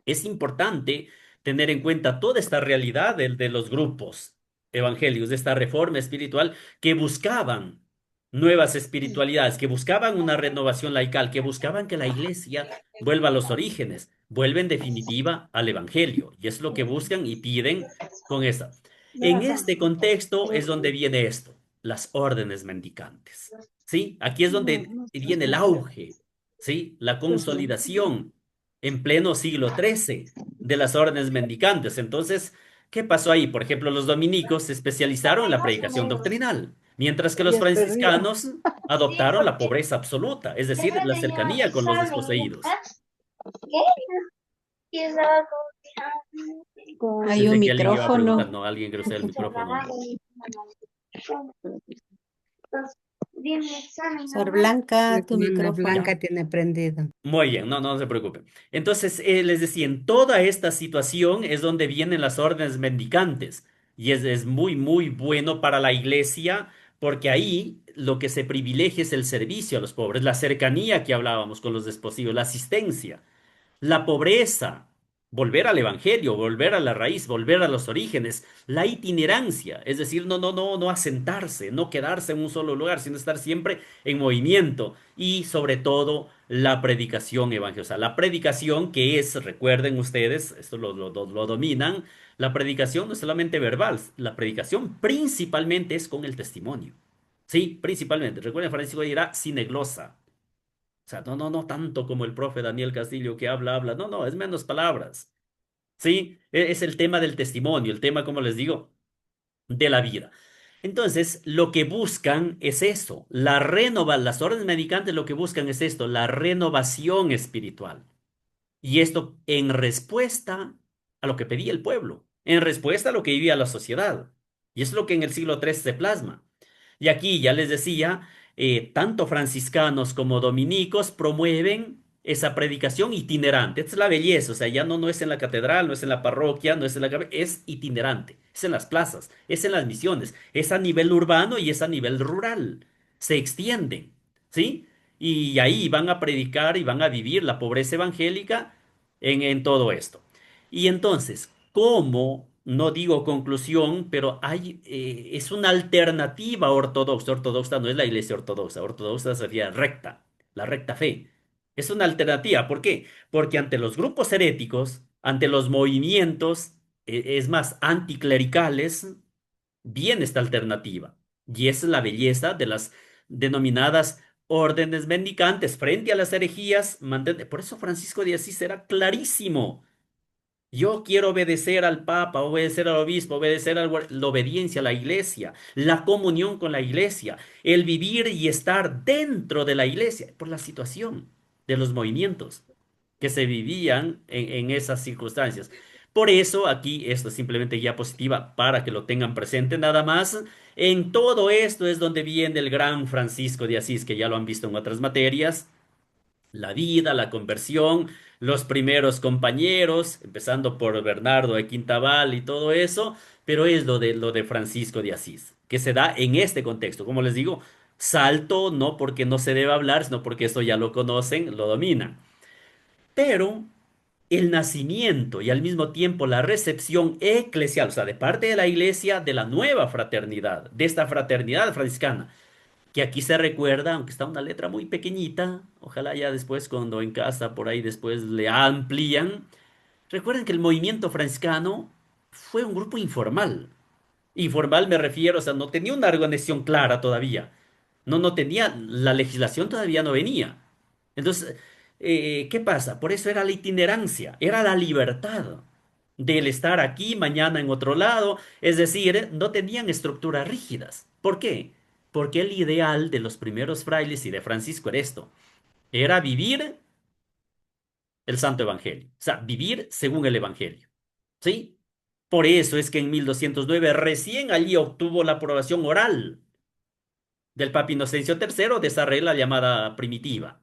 es importante tener en cuenta toda esta realidad de los grupos evangélicos, de esta reforma espiritual que buscaban nuevas espiritualidades, que buscaban una renovación laical, que buscaban que la iglesia vuelva a los orígenes, vuelva en definitiva al evangelio. Y es lo que buscan y piden con esta. En este contexto es donde viene esto, las órdenes mendicantes. ¿Sí? Aquí es donde viene el auge, ¿sí? La consolidación en pleno siglo XIII de las órdenes mendicantes. Entonces, ¿qué pasó ahí? Por ejemplo, los dominicos se especializaron en la predicación doctrinal, mientras que los franciscanos adoptaron la pobreza absoluta, es decir, la cercanía con los desposeídos. Hay un Pensé que alguien iba a preguntar, micrófono. no, alguien quiere usar el micrófono. Sor Blanca, tu Hermana micrófono. Blanca tiene prendido. Muy bien, no se preocupen. Entonces, les decía, en toda esta situación es donde vienen las órdenes mendicantes y es muy, muy bueno para la iglesia porque ahí lo que se privilegia es el servicio a los pobres, la cercanía que hablábamos con los desposeídos, la asistencia. La pobreza, volver al evangelio, volver a la raíz, volver a los orígenes, la itinerancia, es decir, no asentarse, no quedarse en un solo lugar, sino estar siempre en movimiento y sobre todo la predicación evangeliosa. La predicación que es, recuerden ustedes, esto lo dominan, la predicación no es solamente verbal, la predicación principalmente es con el testimonio. Sí, principalmente. Recuerden, Francisco dirá sineglosa. O sea, no tanto como el profe Daniel Castillo que habla. No, es menos palabras. ¿Sí? Es el tema del testimonio, el tema, como les digo, de la vida. Entonces, lo que buscan es eso, las órdenes medicantes lo que buscan es esto, la renovación espiritual. Y esto en respuesta a lo que pedía el pueblo, en respuesta a lo que vivía la sociedad. Y es lo que en el siglo III se plasma. Y aquí ya les decía, tanto franciscanos como dominicos promueven esa predicación itinerante. Esta es la belleza, o sea, ya no es en la catedral, no es en la parroquia, no es en es itinerante, es en las plazas, es en las misiones, es a nivel urbano y es a nivel rural. Se extienden, ¿sí? Y ahí van a predicar y van a vivir la pobreza evangélica en todo esto. Y entonces, ¿cómo? No digo conclusión, pero es una alternativa ortodoxa. Ortodoxa no es la iglesia ortodoxa. Ortodoxa sería recta, la recta fe. Es una alternativa. ¿Por qué? Porque ante los grupos heréticos, ante los movimientos, es más, anticlericales, viene esta alternativa. Y esa es la belleza de las denominadas órdenes mendicantes frente a las herejías. Por eso Francisco de Asís era clarísimo. Yo quiero obedecer al Papa, obedecer al obispo, obedecer la obediencia a la iglesia, la comunión con la iglesia, el vivir y estar dentro de la iglesia, por la situación de los movimientos que se vivían en esas circunstancias. Por eso aquí esto es simplemente guía positiva para que lo tengan presente nada más. En todo esto es donde viene el gran Francisco de Asís, que ya lo han visto en otras materias, la vida, la conversión, los primeros compañeros, empezando por Bernardo de Quintabal y todo eso, pero es lo de Francisco de Asís, que se da en este contexto. Como les digo, salto no porque no se deba hablar, sino porque esto ya lo conocen, lo dominan. Pero el nacimiento y al mismo tiempo la recepción eclesial, o sea, de parte de la iglesia, de la nueva fraternidad, de esta fraternidad franciscana, que aquí se recuerda, aunque está una letra muy pequeñita, ojalá ya después cuando en casa por ahí después le amplían. Recuerden que el movimiento franciscano fue un grupo informal. Informal me refiero, o sea, no tenía una organización clara todavía. No tenía, la legislación todavía no venía. Entonces, ¿qué pasa? Por eso era la itinerancia, era la libertad del estar aquí, mañana en otro lado. Es decir, no tenían estructuras rígidas. ¿Por qué? Porque el ideal de los primeros frailes y de Francisco era esto, era vivir el Santo Evangelio, o sea, vivir según el Evangelio. ¿Sí? Por eso es que en 1209 recién allí obtuvo la aprobación oral del Papa Inocencio III de esa regla llamada primitiva.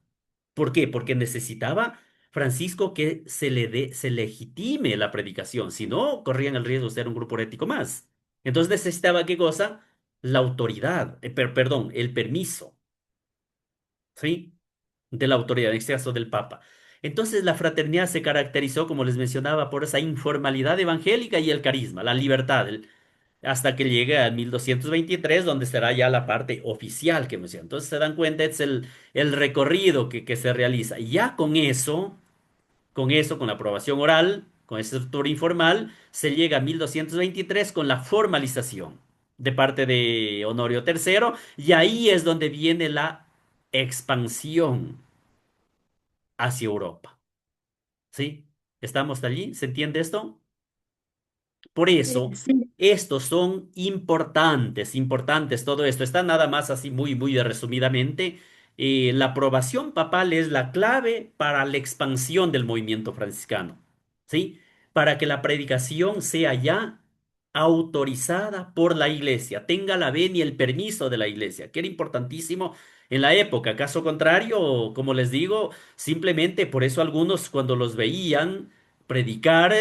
¿Por qué? Porque necesitaba Francisco que se legitime la predicación, si no, corrían el riesgo de ser un grupo herético más. Entonces necesitaba qué cosa? La autoridad, perdón, el permiso, ¿sí? De la autoridad, en este caso del Papa. Entonces la fraternidad se caracterizó, como les mencionaba, por esa informalidad evangélica y el carisma, la libertad, hasta que llegue a 1223, donde será ya la parte oficial que menciona. Entonces se dan cuenta, es el recorrido que se realiza. Y ya con la aprobación oral, con esa estructura informal, se llega a 1223 con la formalización de parte de Honorio III, y ahí es donde viene la expansión hacia Europa. ¿Sí? ¿Estamos allí? ¿Se entiende esto? Por eso, Sí, estos son importantes todo esto. Está nada más así muy resumidamente. La aprobación papal es la clave para la expansión del movimiento franciscano, ¿sí? Para que la predicación sea ya autorizada por la iglesia, tenga la venia y el permiso de la iglesia, que era importantísimo en la época. Caso contrario, como les digo, simplemente por eso algunos cuando los veían predicar,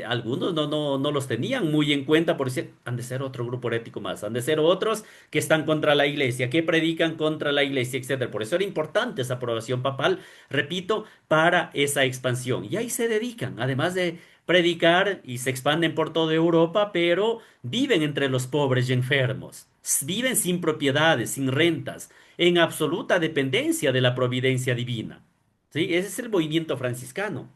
algunos no los tenían muy en cuenta por decir, han de ser otro grupo herético más, han de ser otros que están contra la iglesia, que predican contra la iglesia, etcétera. Por eso era importante esa aprobación papal, repito, para esa expansión. Y ahí se dedican, además de predicar y se expanden por toda Europa, pero viven entre los pobres y enfermos, viven sin propiedades, sin rentas, en absoluta dependencia de la providencia divina. ¿Sí? Ese es el movimiento franciscano.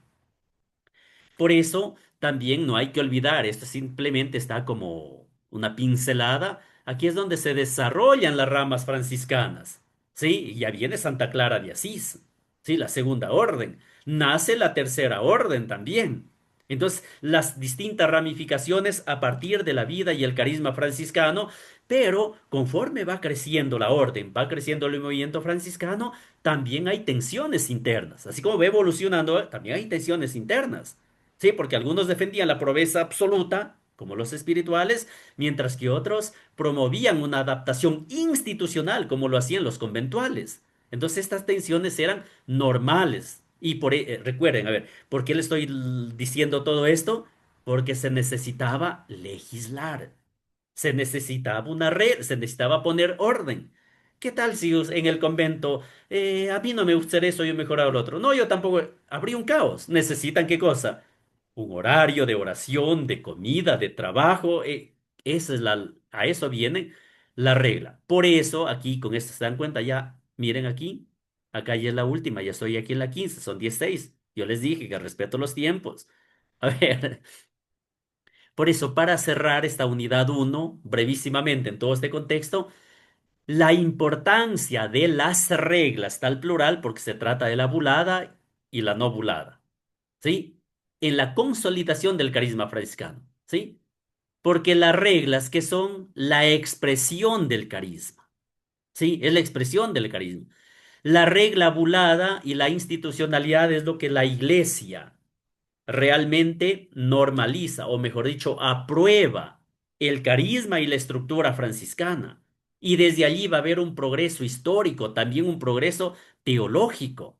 Por eso también no hay que olvidar, esto simplemente está como una pincelada. Aquí es donde se desarrollan las ramas franciscanas. ¿Sí? Y ya viene Santa Clara de Asís. ¿Sí? La segunda orden. Nace la tercera orden también. Entonces, las distintas ramificaciones a partir de la vida y el carisma franciscano, pero conforme va creciendo la orden, va creciendo el movimiento franciscano, también hay tensiones internas. Así como va evolucionando, también hay tensiones internas. Sí, porque algunos defendían la pobreza absoluta, como los espirituales, mientras que otros promovían una adaptación institucional, como lo hacían los conventuales. Entonces estas tensiones eran normales. Y recuerden, a ver, ¿por qué le estoy diciendo todo esto? Porque se necesitaba legislar. Se necesitaba una red, se necesitaba poner orden. ¿Qué tal si en el convento, a mí no me gustaría eso, yo mejor hago lo otro? No, yo tampoco. Habría un caos. ¿Necesitan qué cosa? Un horario de oración, de comida, de trabajo. Esa es a eso viene la regla. Por eso, aquí con esto se dan cuenta ya, miren aquí, acá ya es la última, ya estoy aquí en la 15, son 16. Yo les dije que respeto los tiempos. A ver, por eso, para cerrar esta unidad uno brevísimamente en todo este contexto, la importancia de las reglas, tal plural, porque se trata de la bulada y la no bulada, ¿sí? En la consolidación del carisma franciscano, ¿sí? Porque las reglas que son la expresión del carisma, ¿sí? Es la expresión del carisma. La regla bulada y la institucionalidad es lo que la iglesia realmente normaliza, o mejor dicho, aprueba el carisma y la estructura franciscana. Y desde allí va a haber un progreso histórico, también un progreso teológico,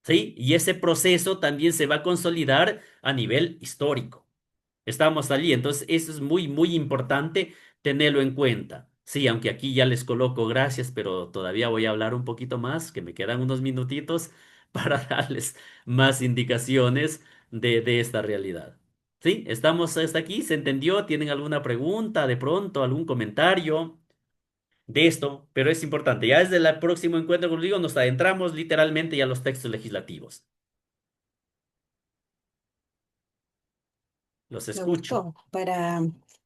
¿sí? Y ese proceso también se va a consolidar a nivel histórico. Estamos allí, entonces eso es muy, muy importante tenerlo en cuenta. Sí, aunque aquí ya les coloco gracias, pero todavía voy a hablar un poquito más, que me quedan unos minutitos para darles más indicaciones de esta realidad. ¿Sí? ¿Estamos hasta aquí? ¿Se entendió? ¿Tienen alguna pregunta de pronto, algún comentario de esto? Pero es importante. Ya desde el próximo encuentro conmigo nos adentramos literalmente ya a los textos legislativos. Los Me escucho. gustó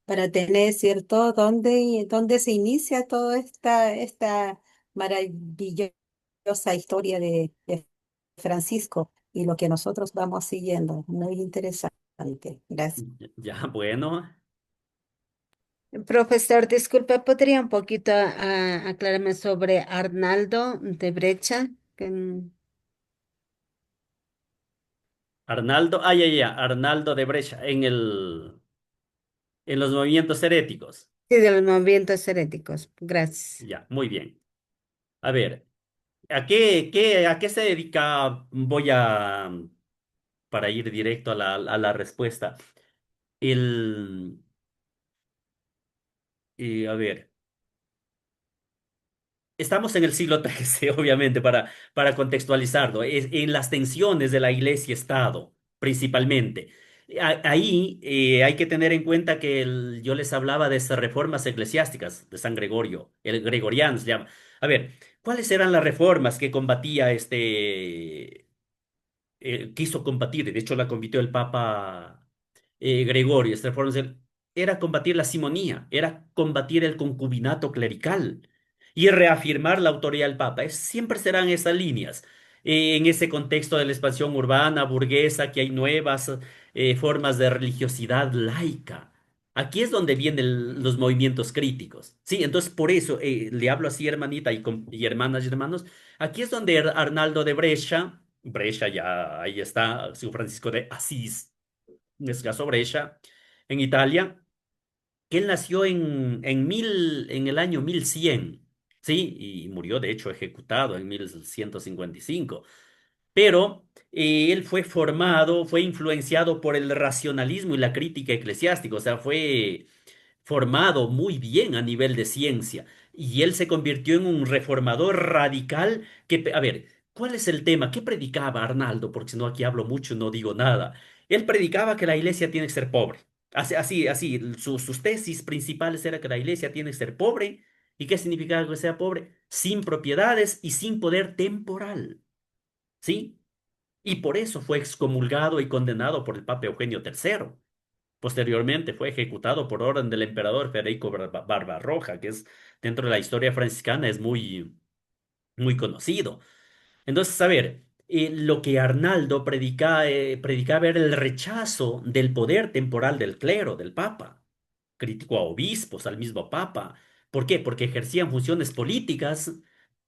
para tener, ¿cierto?, dónde se inicia toda esta maravillosa historia de Francisco y lo que nosotros vamos siguiendo. Muy interesante. Gracias. Ya, bueno. Profesor, disculpe, ¿podría un poquito aclararme sobre Arnaldo de Brecha? Arnaldo, ya, Arnaldo de Brescia, en los movimientos heréticos. Sí, de los movimientos heréticos. Gracias. Ya, muy bien. A ver, a qué se dedica? Para ir directo a la respuesta. El, a ver, estamos en el siglo XIII, obviamente, para contextualizarlo, en las tensiones de la Iglesia-Estado, principalmente. Ahí hay que tener en cuenta que yo les hablaba de esas reformas eclesiásticas de San Gregorio, el gregoriano se llama. A ver, ¿cuáles eran las reformas que combatía quiso combatir? De hecho, la combatió el Papa Gregorio. Estas reformas era combatir la simonía, era combatir el concubinato clerical y reafirmar la autoridad del Papa. Siempre serán esas líneas. En ese contexto de la expansión urbana, burguesa, que hay nuevas formas de religiosidad laica. Aquí es donde vienen los movimientos críticos. Sí, entonces por eso le hablo así, hermanita y hermanas y hermanos. Aquí es donde Arnaldo de Brescia ya ahí está, San Francisco de Asís, en este caso Brescia, en Italia, que él nació en el año 1100, ¿sí? Y murió, de hecho, ejecutado en 1155. pero él fue formado, fue influenciado por el racionalismo y la crítica eclesiástica, o sea, fue formado muy bien a nivel de ciencia. Y él se convirtió en un reformador radical que, a ver, ¿cuál es el tema? ¿Qué predicaba Arnaldo? Porque si no, aquí hablo mucho y no digo nada. Él predicaba que la iglesia tiene que ser pobre. Así, sus tesis principales era que la iglesia tiene que ser pobre. ¿Y qué significa que sea pobre? Sin propiedades y sin poder temporal. ¿Sí? Y por eso fue excomulgado y condenado por el Papa Eugenio III. Posteriormente fue ejecutado por orden del emperador Federico Barbarroja, que es dentro de la historia franciscana es muy conocido. Entonces, a ver, lo que Arnaldo predicaba era el rechazo del poder temporal del clero, del papa. Criticó a obispos, al mismo papa. ¿Por qué? Porque ejercían funciones políticas,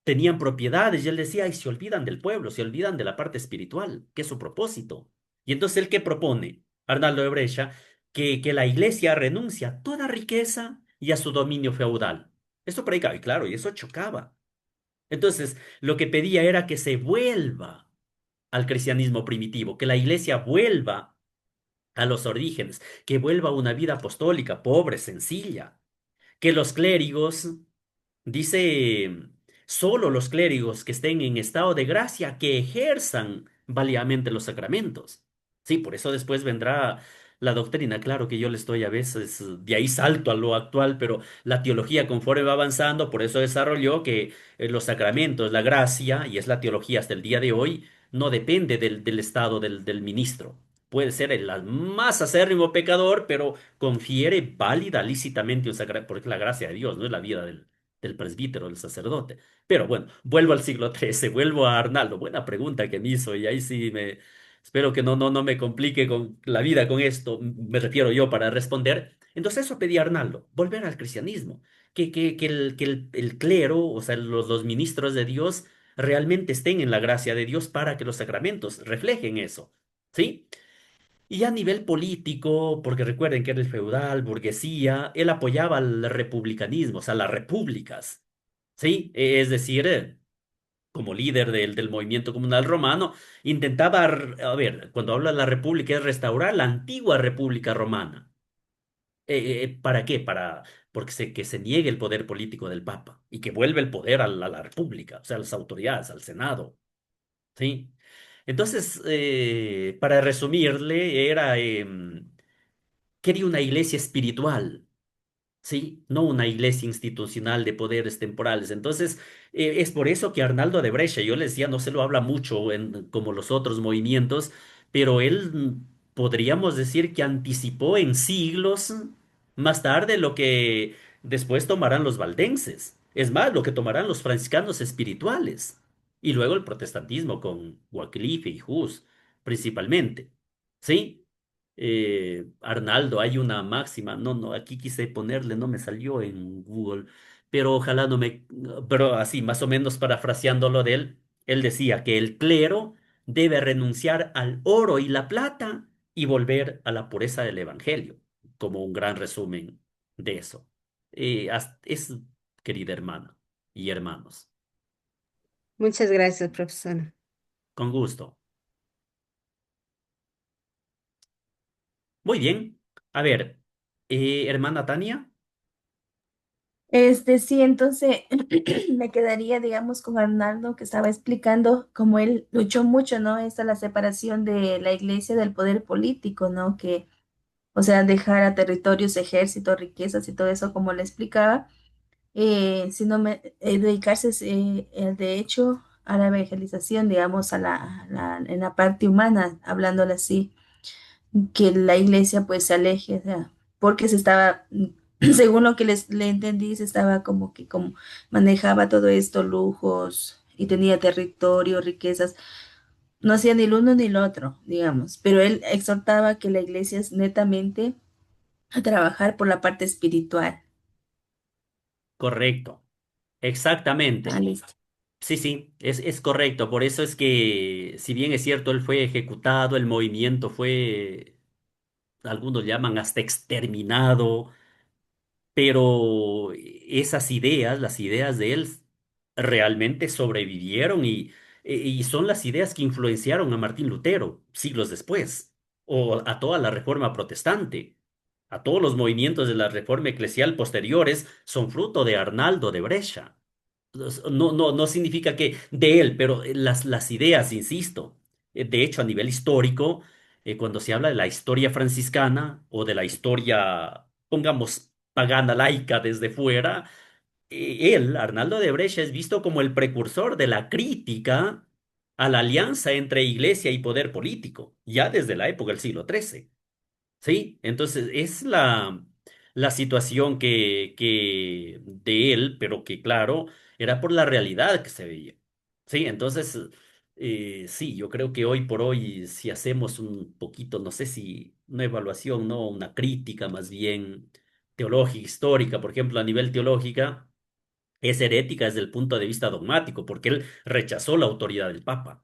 tenían propiedades, y él decía, y se olvidan del pueblo, se olvidan de la parte espiritual, que es su propósito. Y entonces, ¿él qué propone? Arnaldo de Brescia, que la iglesia renuncia a toda riqueza y a su dominio feudal. Esto predicaba, y claro, y eso chocaba. Entonces, lo que pedía era que se vuelva al cristianismo primitivo, que la iglesia vuelva a los orígenes, que vuelva a una vida apostólica, pobre, sencilla, que los clérigos, dice, solo los clérigos que estén en estado de gracia, que ejerzan válidamente los sacramentos. Sí, por eso después vendrá la doctrina. Claro que yo le estoy a veces, de ahí salto a lo actual, pero la teología conforme va avanzando, por eso desarrolló que los sacramentos, la gracia, y es la teología hasta el día de hoy, no depende del estado del ministro. Puede ser el más acérrimo pecador, pero confiere válida, lícitamente un sacramento, porque es la gracia de Dios, no es la vida del presbítero, del sacerdote. Pero bueno, vuelvo al siglo XIII, vuelvo a Arnaldo. Buena pregunta que me hizo, y ahí sí me espero que no me complique con la vida con esto, me refiero yo para responder. Entonces eso pedía Arnaldo, volver al cristianismo, que el clero, o sea, los ministros de Dios, realmente estén en la gracia de Dios para que los sacramentos reflejen eso. ¿Sí? Y a nivel político, porque recuerden que era el feudal, burguesía, él apoyaba al republicanismo, o sea, las repúblicas, ¿sí? Es decir, como líder del movimiento comunal romano, intentaba, a ver, cuando habla de la república es restaurar la antigua república romana. ¿Para qué? Porque que se niegue el poder político del Papa y que vuelva el poder a la república, o sea, a las autoridades, al Senado, ¿sí? Entonces, para resumirle, quería una iglesia espiritual, ¿sí? No una iglesia institucional de poderes temporales. Entonces, es por eso que Arnaldo de Brescia, yo le decía, no se lo habla mucho como los otros movimientos, pero él podríamos decir que anticipó en siglos más tarde lo que después tomarán los valdenses. Es más, lo que tomarán los franciscanos espirituales. Y luego el protestantismo con Wycliffe y Hus, principalmente. ¿Sí? Arnaldo, hay una máxima, no, aquí quise ponerle, no me salió en Google, pero ojalá no me, pero así, más o menos parafraseándolo de él, él decía que el clero debe renunciar al oro y la plata y volver a la pureza del evangelio, como un gran resumen de eso. Es, querida hermana y hermanos, Muchas gracias, profesora. con gusto. Muy bien. A ver, hermana Tania. Sí, entonces me quedaría, digamos, con Arnaldo que estaba explicando cómo él luchó mucho, ¿no? Esta la separación de la iglesia del poder político, ¿no? Que, o sea, dejar a territorios, ejércitos, riquezas y todo eso, como le explicaba, sino dedicarse, de hecho, a la evangelización, digamos, en la parte humana, hablándole así que la iglesia pues se aleje, o sea, porque se estaba, según lo que le entendí, se estaba como manejaba todo esto, lujos y tenía territorio, riquezas, no hacía ni el uno ni el otro, digamos, pero él exhortaba que la iglesia es netamente a trabajar por la parte espiritual. Correcto. Ah, Exactamente. listo. Sí, sí, es correcto. Por eso es que, si bien es cierto, él fue ejecutado, el movimiento fue, algunos llaman hasta exterminado, pero esas ideas, las ideas de él, realmente sobrevivieron, Y son las ideas que influenciaron a Martín Lutero siglos después, o a toda la reforma protestante. A todos los movimientos de la reforma eclesial posteriores son fruto de Arnaldo de Brescia. No significa que de él, pero las ideas, insisto. De hecho, a nivel histórico, cuando se habla de la historia franciscana o de la historia, pongamos, pagana laica desde fuera, él, Arnaldo de Brescia, es visto como el precursor de la crítica a la alianza entre iglesia y poder político, ya desde la época del siglo XIII. ¿Sí? Entonces, es la situación que de él, pero que claro, era por la realidad que se veía. Sí, entonces, sí, yo creo que hoy por hoy, si hacemos un poquito, no sé si una evaluación, no, una crítica más bien teológica, histórica, por ejemplo, a nivel teológica, es herética desde el punto de vista dogmático, porque él rechazó la autoridad del Papa.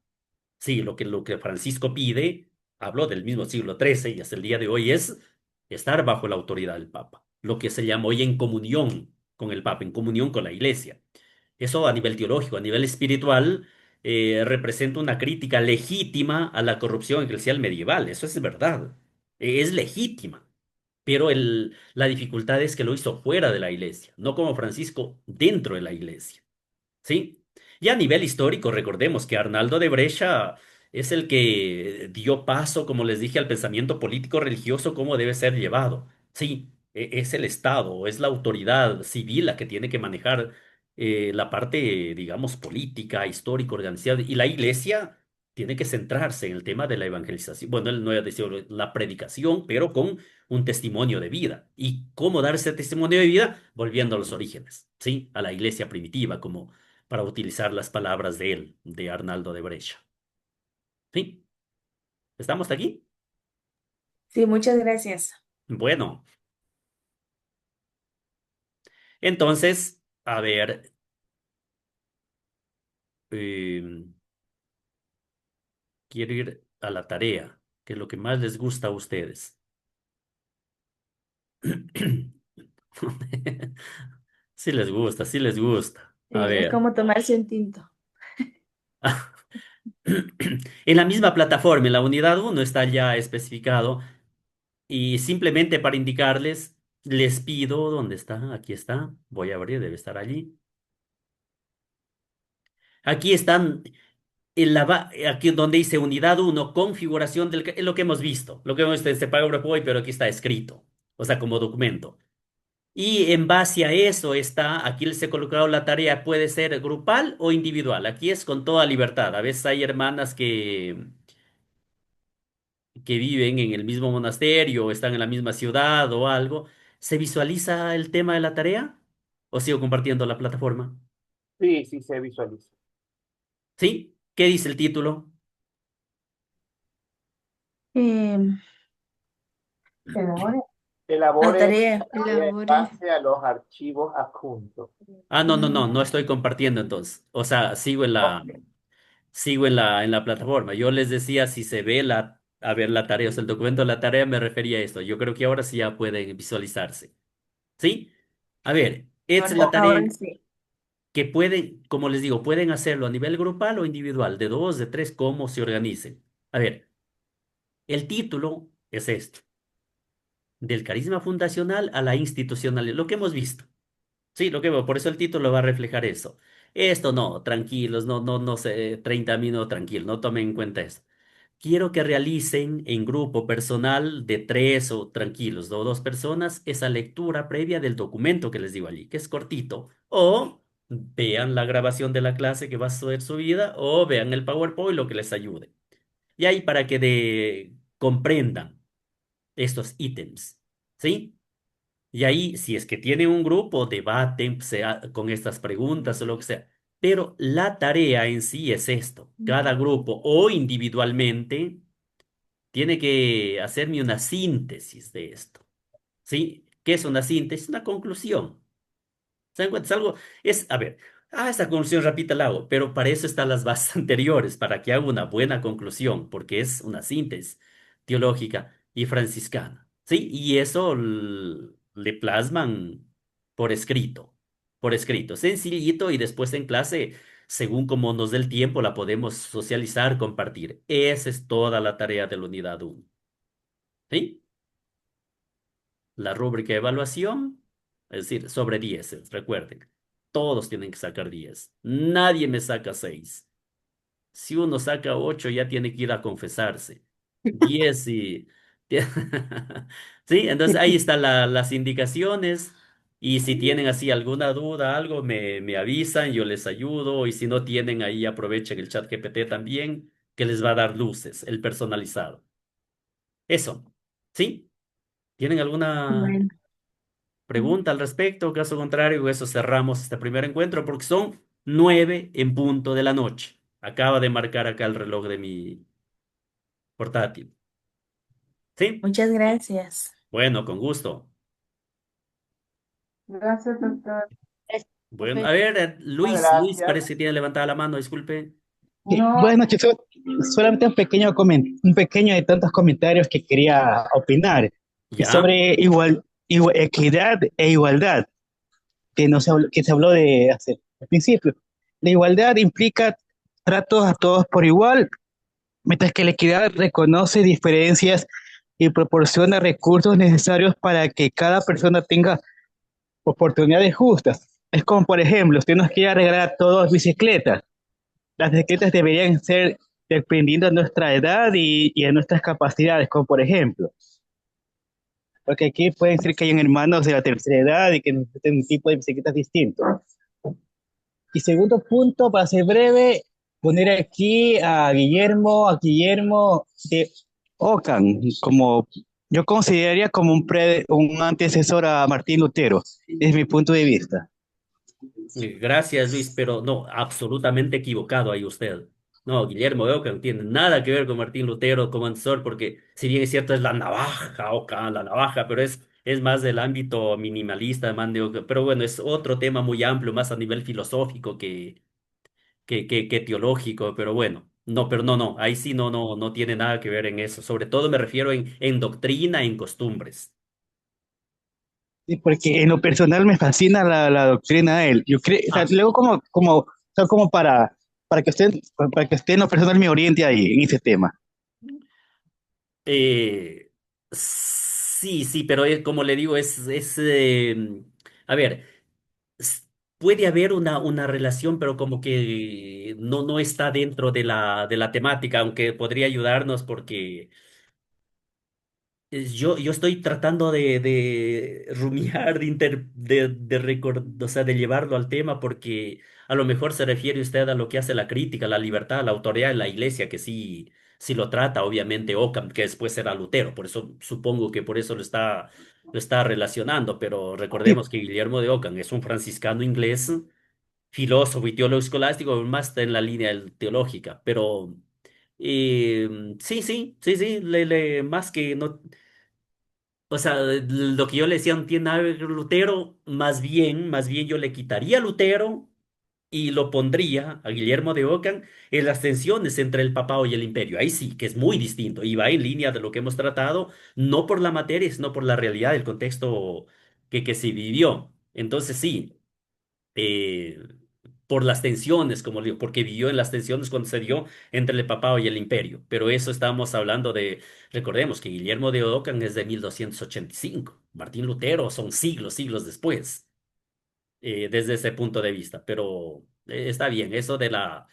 Sí, lo que Francisco pide, habló del mismo siglo XIII y hasta el día de hoy es estar bajo la autoridad del Papa, lo que se llama hoy en comunión con el Papa, en comunión con la Iglesia. Eso a nivel teológico, a nivel espiritual, representa una crítica legítima a la corrupción eclesial medieval, eso es verdad, es legítima, pero la dificultad es que lo hizo fuera de la Iglesia, no como Francisco dentro de la Iglesia. ¿Sí? Y a nivel histórico, recordemos que Arnaldo de Brescia es el que dio paso, como les dije, al pensamiento político religioso, cómo debe ser llevado. Sí, es el Estado, es la autoridad civil la que tiene que manejar la parte, digamos, política, histórica, organizada, y la iglesia tiene que centrarse en el tema de la evangelización. Bueno, él no ha dicho la predicación, pero con un testimonio de vida. ¿Y cómo dar ese testimonio de vida? Volviendo a los orígenes, ¿sí? A la iglesia primitiva, como para utilizar las palabras de él, de Arnaldo de Brescia. ¿Sí? ¿Estamos aquí? Sí, muchas gracias. Bueno, entonces, a ver, em, quiero ir a la tarea, que es lo que más les gusta a ustedes. Sí les gusta, sí les gusta. Sí, A es ver. como tomarse un tinto. En la misma plataforma, en la unidad uno está ya especificado y simplemente para indicarles, les pido, ¿dónde está? Aquí está. Voy a abrir, debe estar allí. Aquí están, aquí donde dice unidad uno, configuración es lo que hemos visto, lo que hemos visto en este parágrafo hoy, pero aquí está escrito, o sea, como documento. Y en base a eso está, aquí les he colocado la tarea, puede ser grupal o individual. Aquí es con toda libertad. A veces hay hermanas que viven en el mismo monasterio o están en la misma ciudad o algo. ¿Se visualiza el tema de la tarea? ¿O sigo compartiendo la plataforma? Sí, sí se visualiza. ¿Sí? ¿Qué dice el título? Em, Elabore. la Elabore tarea. en base a los archivos adjuntos. Ah, no estoy compartiendo entonces. O sea, Ok. sigo en la plataforma. Yo les decía si se ve a ver la tarea, o sea, el documento de la tarea me refería a esto. Yo creo que ahora sí ya pueden visualizarse. ¿Sí? A ver, esta es la tarea Ahora sí. que pueden, como les digo, pueden hacerlo a nivel grupal o individual, de dos, de tres, cómo se organicen. A ver, el título es esto, del carisma fundacional a la institucionalidad, lo que hemos visto. Sí, por eso el título va a reflejar eso. Esto no, tranquilos, no sé, 30 minutos, tranquilos, no tomen en cuenta eso. Quiero que realicen en grupo personal de tres o tranquilos, o dos personas, esa lectura previa del documento que les digo allí, que es cortito. O vean la grabación de la clase que va a ser subida, o vean el PowerPoint, lo que les ayude. Y ahí para que comprendan estos ítems, ¿sí? Y ahí, si es que tienen un grupo, debaten con estas preguntas o lo que sea. Pero la tarea en sí es esto. Cada grupo o individualmente tiene que hacerme una síntesis de esto. ¿Sí? ¿Qué es una síntesis? Una conclusión. ¿Se dan cuenta? Es algo, a ver, esta conclusión rapidita la hago, pero para eso están las bases anteriores, para que haga una buena conclusión, porque es una síntesis teológica y franciscana, ¿sí? Y eso le plasman por escrito, sencillito, y después en clase según como nos dé el tiempo, la podemos socializar, compartir. Esa es toda la tarea de la unidad 1. ¿Sí? La rúbrica de evaluación, es decir, sobre 10, recuerden. Todos tienen que sacar 10. Nadie me saca 6. Si uno saca 8, ya tiene que ir a confesarse. 10 y... Sí, entonces ahí están las indicaciones. Y si tienen así alguna duda, algo, me avisan, yo les ayudo. Y si no tienen, ahí aprovechen el chat GPT también, que les va a dar luces, el personalizado. Eso, ¿sí? ¿Tienen alguna Bueno. pregunta al respecto? Caso contrario, eso cerramos este primer encuentro porque son 9 en punto de la noche. Acaba de marcar acá el reloj de mi portátil. ¿Sí? Muchas gracias. Bueno, con gusto. Gracias, doctor. Bueno, a ver, Luis Gracias. parece que tiene levantada la mano, disculpe. No, Buenas noches, solamente un pequeño de tantos comentarios que quería opinar Ya, sobre equidad e igualdad, que se habló de hace al principio. La igualdad implica tratos a todos por igual, mientras que la equidad reconoce diferencias y proporciona recursos necesarios para que cada persona tenga oportunidades justas. Es como, por ejemplo, si nos quiere regalar a todos bicicletas, las bicicletas deberían ser dependiendo de nuestra edad y de nuestras capacidades, como por ejemplo, porque aquí pueden ser que hayan hermanos de la tercera edad y que necesiten un tipo de bicicletas distinto. Y segundo punto, para ser breve, poner aquí a Guillermo de Ockham, como yo consideraría como un antecesor a Martín Lutero, desde mi punto de vista. gracias Luis, pero no, absolutamente equivocado ahí usted. No, Guillermo de Ockham no tiene nada que ver con Martín Lutero como antecesor, porque si bien es cierto es la navaja, Ockham, la navaja, pero es más del ámbito minimalista de Man de Ockham. Pero bueno, es otro tema muy amplio, más a nivel filosófico que teológico, pero bueno. No, pero no, ahí sí no tiene nada que ver en eso. Sobre todo me refiero en doctrina, en costumbres. Sí, porque en lo personal me fascina la doctrina de él. Yo creo, o sea, Ah, luego o sea, como para que usted en lo personal me oriente ahí, en ese tema. sí, pero como le digo, a ver, s- puede haber una relación, pero como que no está dentro de la temática, aunque podría ayudarnos porque yo estoy tratando de rumiar, o sea, de llevarlo al tema, porque a lo mejor se refiere usted a lo que hace la crítica, la libertad, la autoridad de la iglesia, que sí lo trata, obviamente, Ockham, que después era Lutero, por eso supongo que por eso lo está relacionando, pero Sí, recordemos que Guillermo de Ockham es un franciscano inglés, filósofo y teólogo escolástico, más está en la línea teológica, pero sí, más que no. O sea, lo que yo le decía no tiene nada que ver con Lutero, más bien yo le quitaría a Lutero y lo pondría a Guillermo de Ockham en las tensiones entre el papado y el imperio. Ahí sí, que es muy distinto y va en línea de lo que hemos tratado, no por la materia, sino por la realidad del contexto que se vivió. Entonces sí, eh, por las tensiones, como le digo, porque vivió en las tensiones cuando se dio entre el papado y el imperio. Pero eso estamos hablando recordemos que Guillermo de Ockham es de 1285, Martín Lutero son siglos después, desde ese punto de vista. Pero está bien, eso de la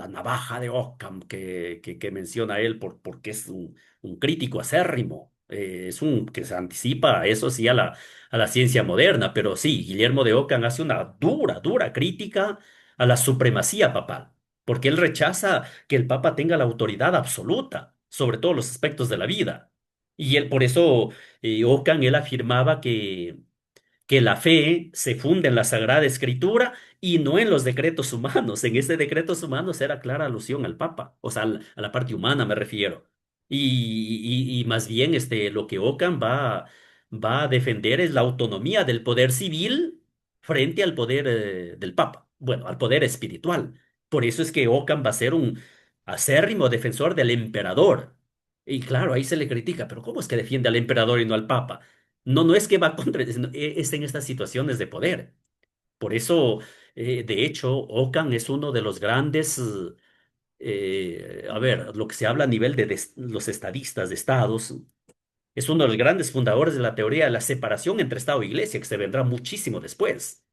navaja de Ockham que menciona él, porque es un crítico acérrimo. Es un que se anticipa, eso sí, a la ciencia moderna, pero sí, Guillermo de Ockham hace una dura crítica a la supremacía papal, porque él rechaza que el papa tenga la autoridad absoluta sobre todos los aspectos de la vida. Y él, por eso, Ockham, él afirmaba que la fe se funda en la Sagrada Escritura y no en los decretos humanos. En ese decretos humanos era clara alusión al Papa, o sea, a la parte humana me refiero. Y más bien lo que Ockham va a defender es la autonomía del poder civil frente al poder del Papa, bueno, al poder espiritual. Por eso es que Ockham va a ser un acérrimo defensor del emperador. Y claro, ahí se le critica, pero ¿cómo es que defiende al emperador y no al Papa? No es que va contra, es en estas situaciones de poder. Por eso De hecho, Ockham es uno de los grandes, a ver, lo que se habla a nivel de los estadistas de estados, es uno de los grandes fundadores de la teoría de la separación entre Estado e Iglesia, que se vendrá muchísimo después.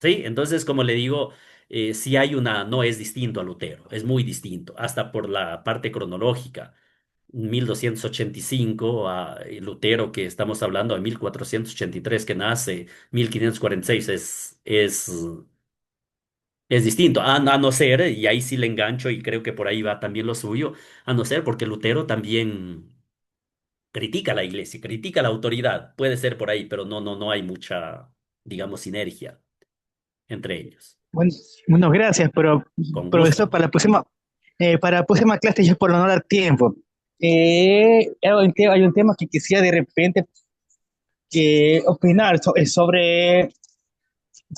¿Sí? Entonces, como le digo, sí hay no es distinto a Lutero, es muy distinto, hasta por la parte cronológica. 1285 a Lutero, que estamos hablando de 1483 que nace, 1546 es distinto, a no ser, y ahí sí le engancho y creo que por ahí va también lo suyo, a no ser porque Lutero también critica a la iglesia, critica a la autoridad, puede ser por ahí, pero no hay mucha, digamos, sinergia entre ellos. Bueno, bueno, gracias, pero Con profesor, gusto. para la próxima clase, yo por no dar tiempo, hay un tema que quisiera de repente opinar sobre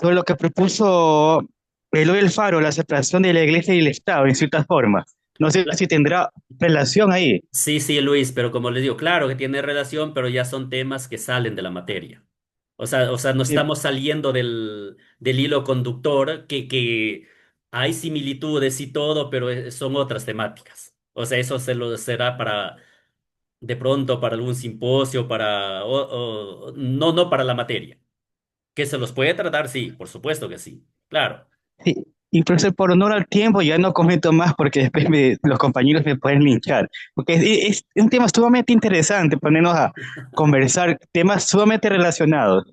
lo que propuso Eloy Alfaro, la separación de la iglesia y el Estado, en cierta forma. No sé si tendrá relación ahí. Sí, sí, Luis, pero como les digo, claro que tiene relación, pero ya son temas que salen de la materia. O sea, no Sí, estamos saliendo del hilo conductor, que hay similitudes y todo, pero son otras temáticas. O sea, eso será para, de pronto, para algún simposio, no para la materia. ¿Que se los puede tratar? Sí, por supuesto que sí. Claro. sí. Y profesor, por honor al tiempo, ya no comento más porque después los compañeros me pueden linchar. Porque es un tema sumamente interesante ponernos a conversar temas sumamente relacionados.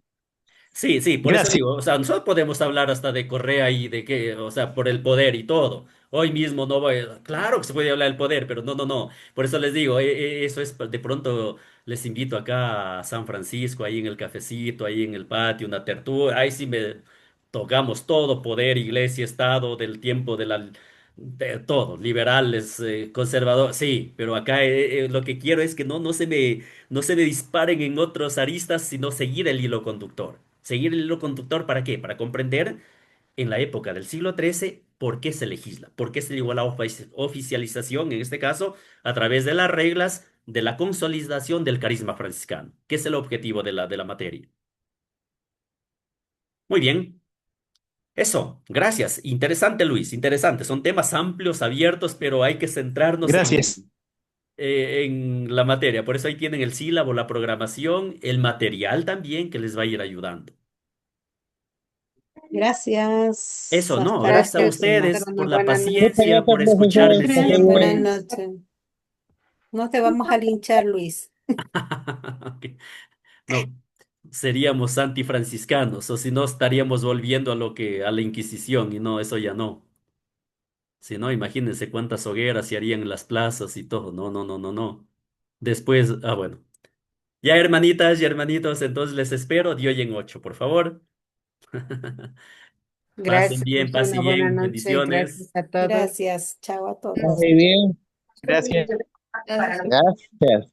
Sí, sí, por eso Gracias. digo, o sea, nosotros podemos hablar hasta de Correa y de que, o sea, por el poder y todo. Hoy mismo no voy, claro que se puede hablar del poder, pero no. Por eso les digo, eso es, de pronto les invito acá a San Francisco, ahí en el cafecito, ahí en el patio, una tertulia, ahí sí me tocamos todo, poder, iglesia, Estado, del tiempo de todo, liberales, conservadores, sí, pero acá lo que quiero es que no se me disparen en otros aristas, sino seguir el hilo conductor. Seguir el hilo conductor, ¿para qué? Para comprender en la época del siglo XIII por qué se legisla, por qué se llegó a la oficialización, en este caso, a través de las reglas de la consolidación del carisma franciscano, que es el objetivo de la materia. Muy bien, eso, gracias. Interesante, Luis, interesante. Son temas amplios, abiertos, pero hay que centrarnos Gracias. en la materia. Por eso ahí tienen el sílabo, la programación, el material también que les va a ir ayudando. Gracias. Eso, no, Hasta la gracias a Gracias, próxima. ustedes profesor. por Una la buena noche. Muchas paciencia, por gracias, profesor. escucharme Que esté Buenas bien. siempre. noches. No te vamos a linchar, Luis. Ok. No, seríamos antifranciscanos, o si no estaríamos volviendo a la Inquisición, y no, eso ya no. Si no, imagínense cuántas hogueras se harían en las plazas y todo. No. Después, bueno. Ya, hermanitas y hermanitos, entonces les espero de hoy en 8, por favor. Gracias, una Pasen buena bien, noche. Gracias bendiciones. a todos. Gracias. Chao a todos. Muy bien. Gracias. Gracias.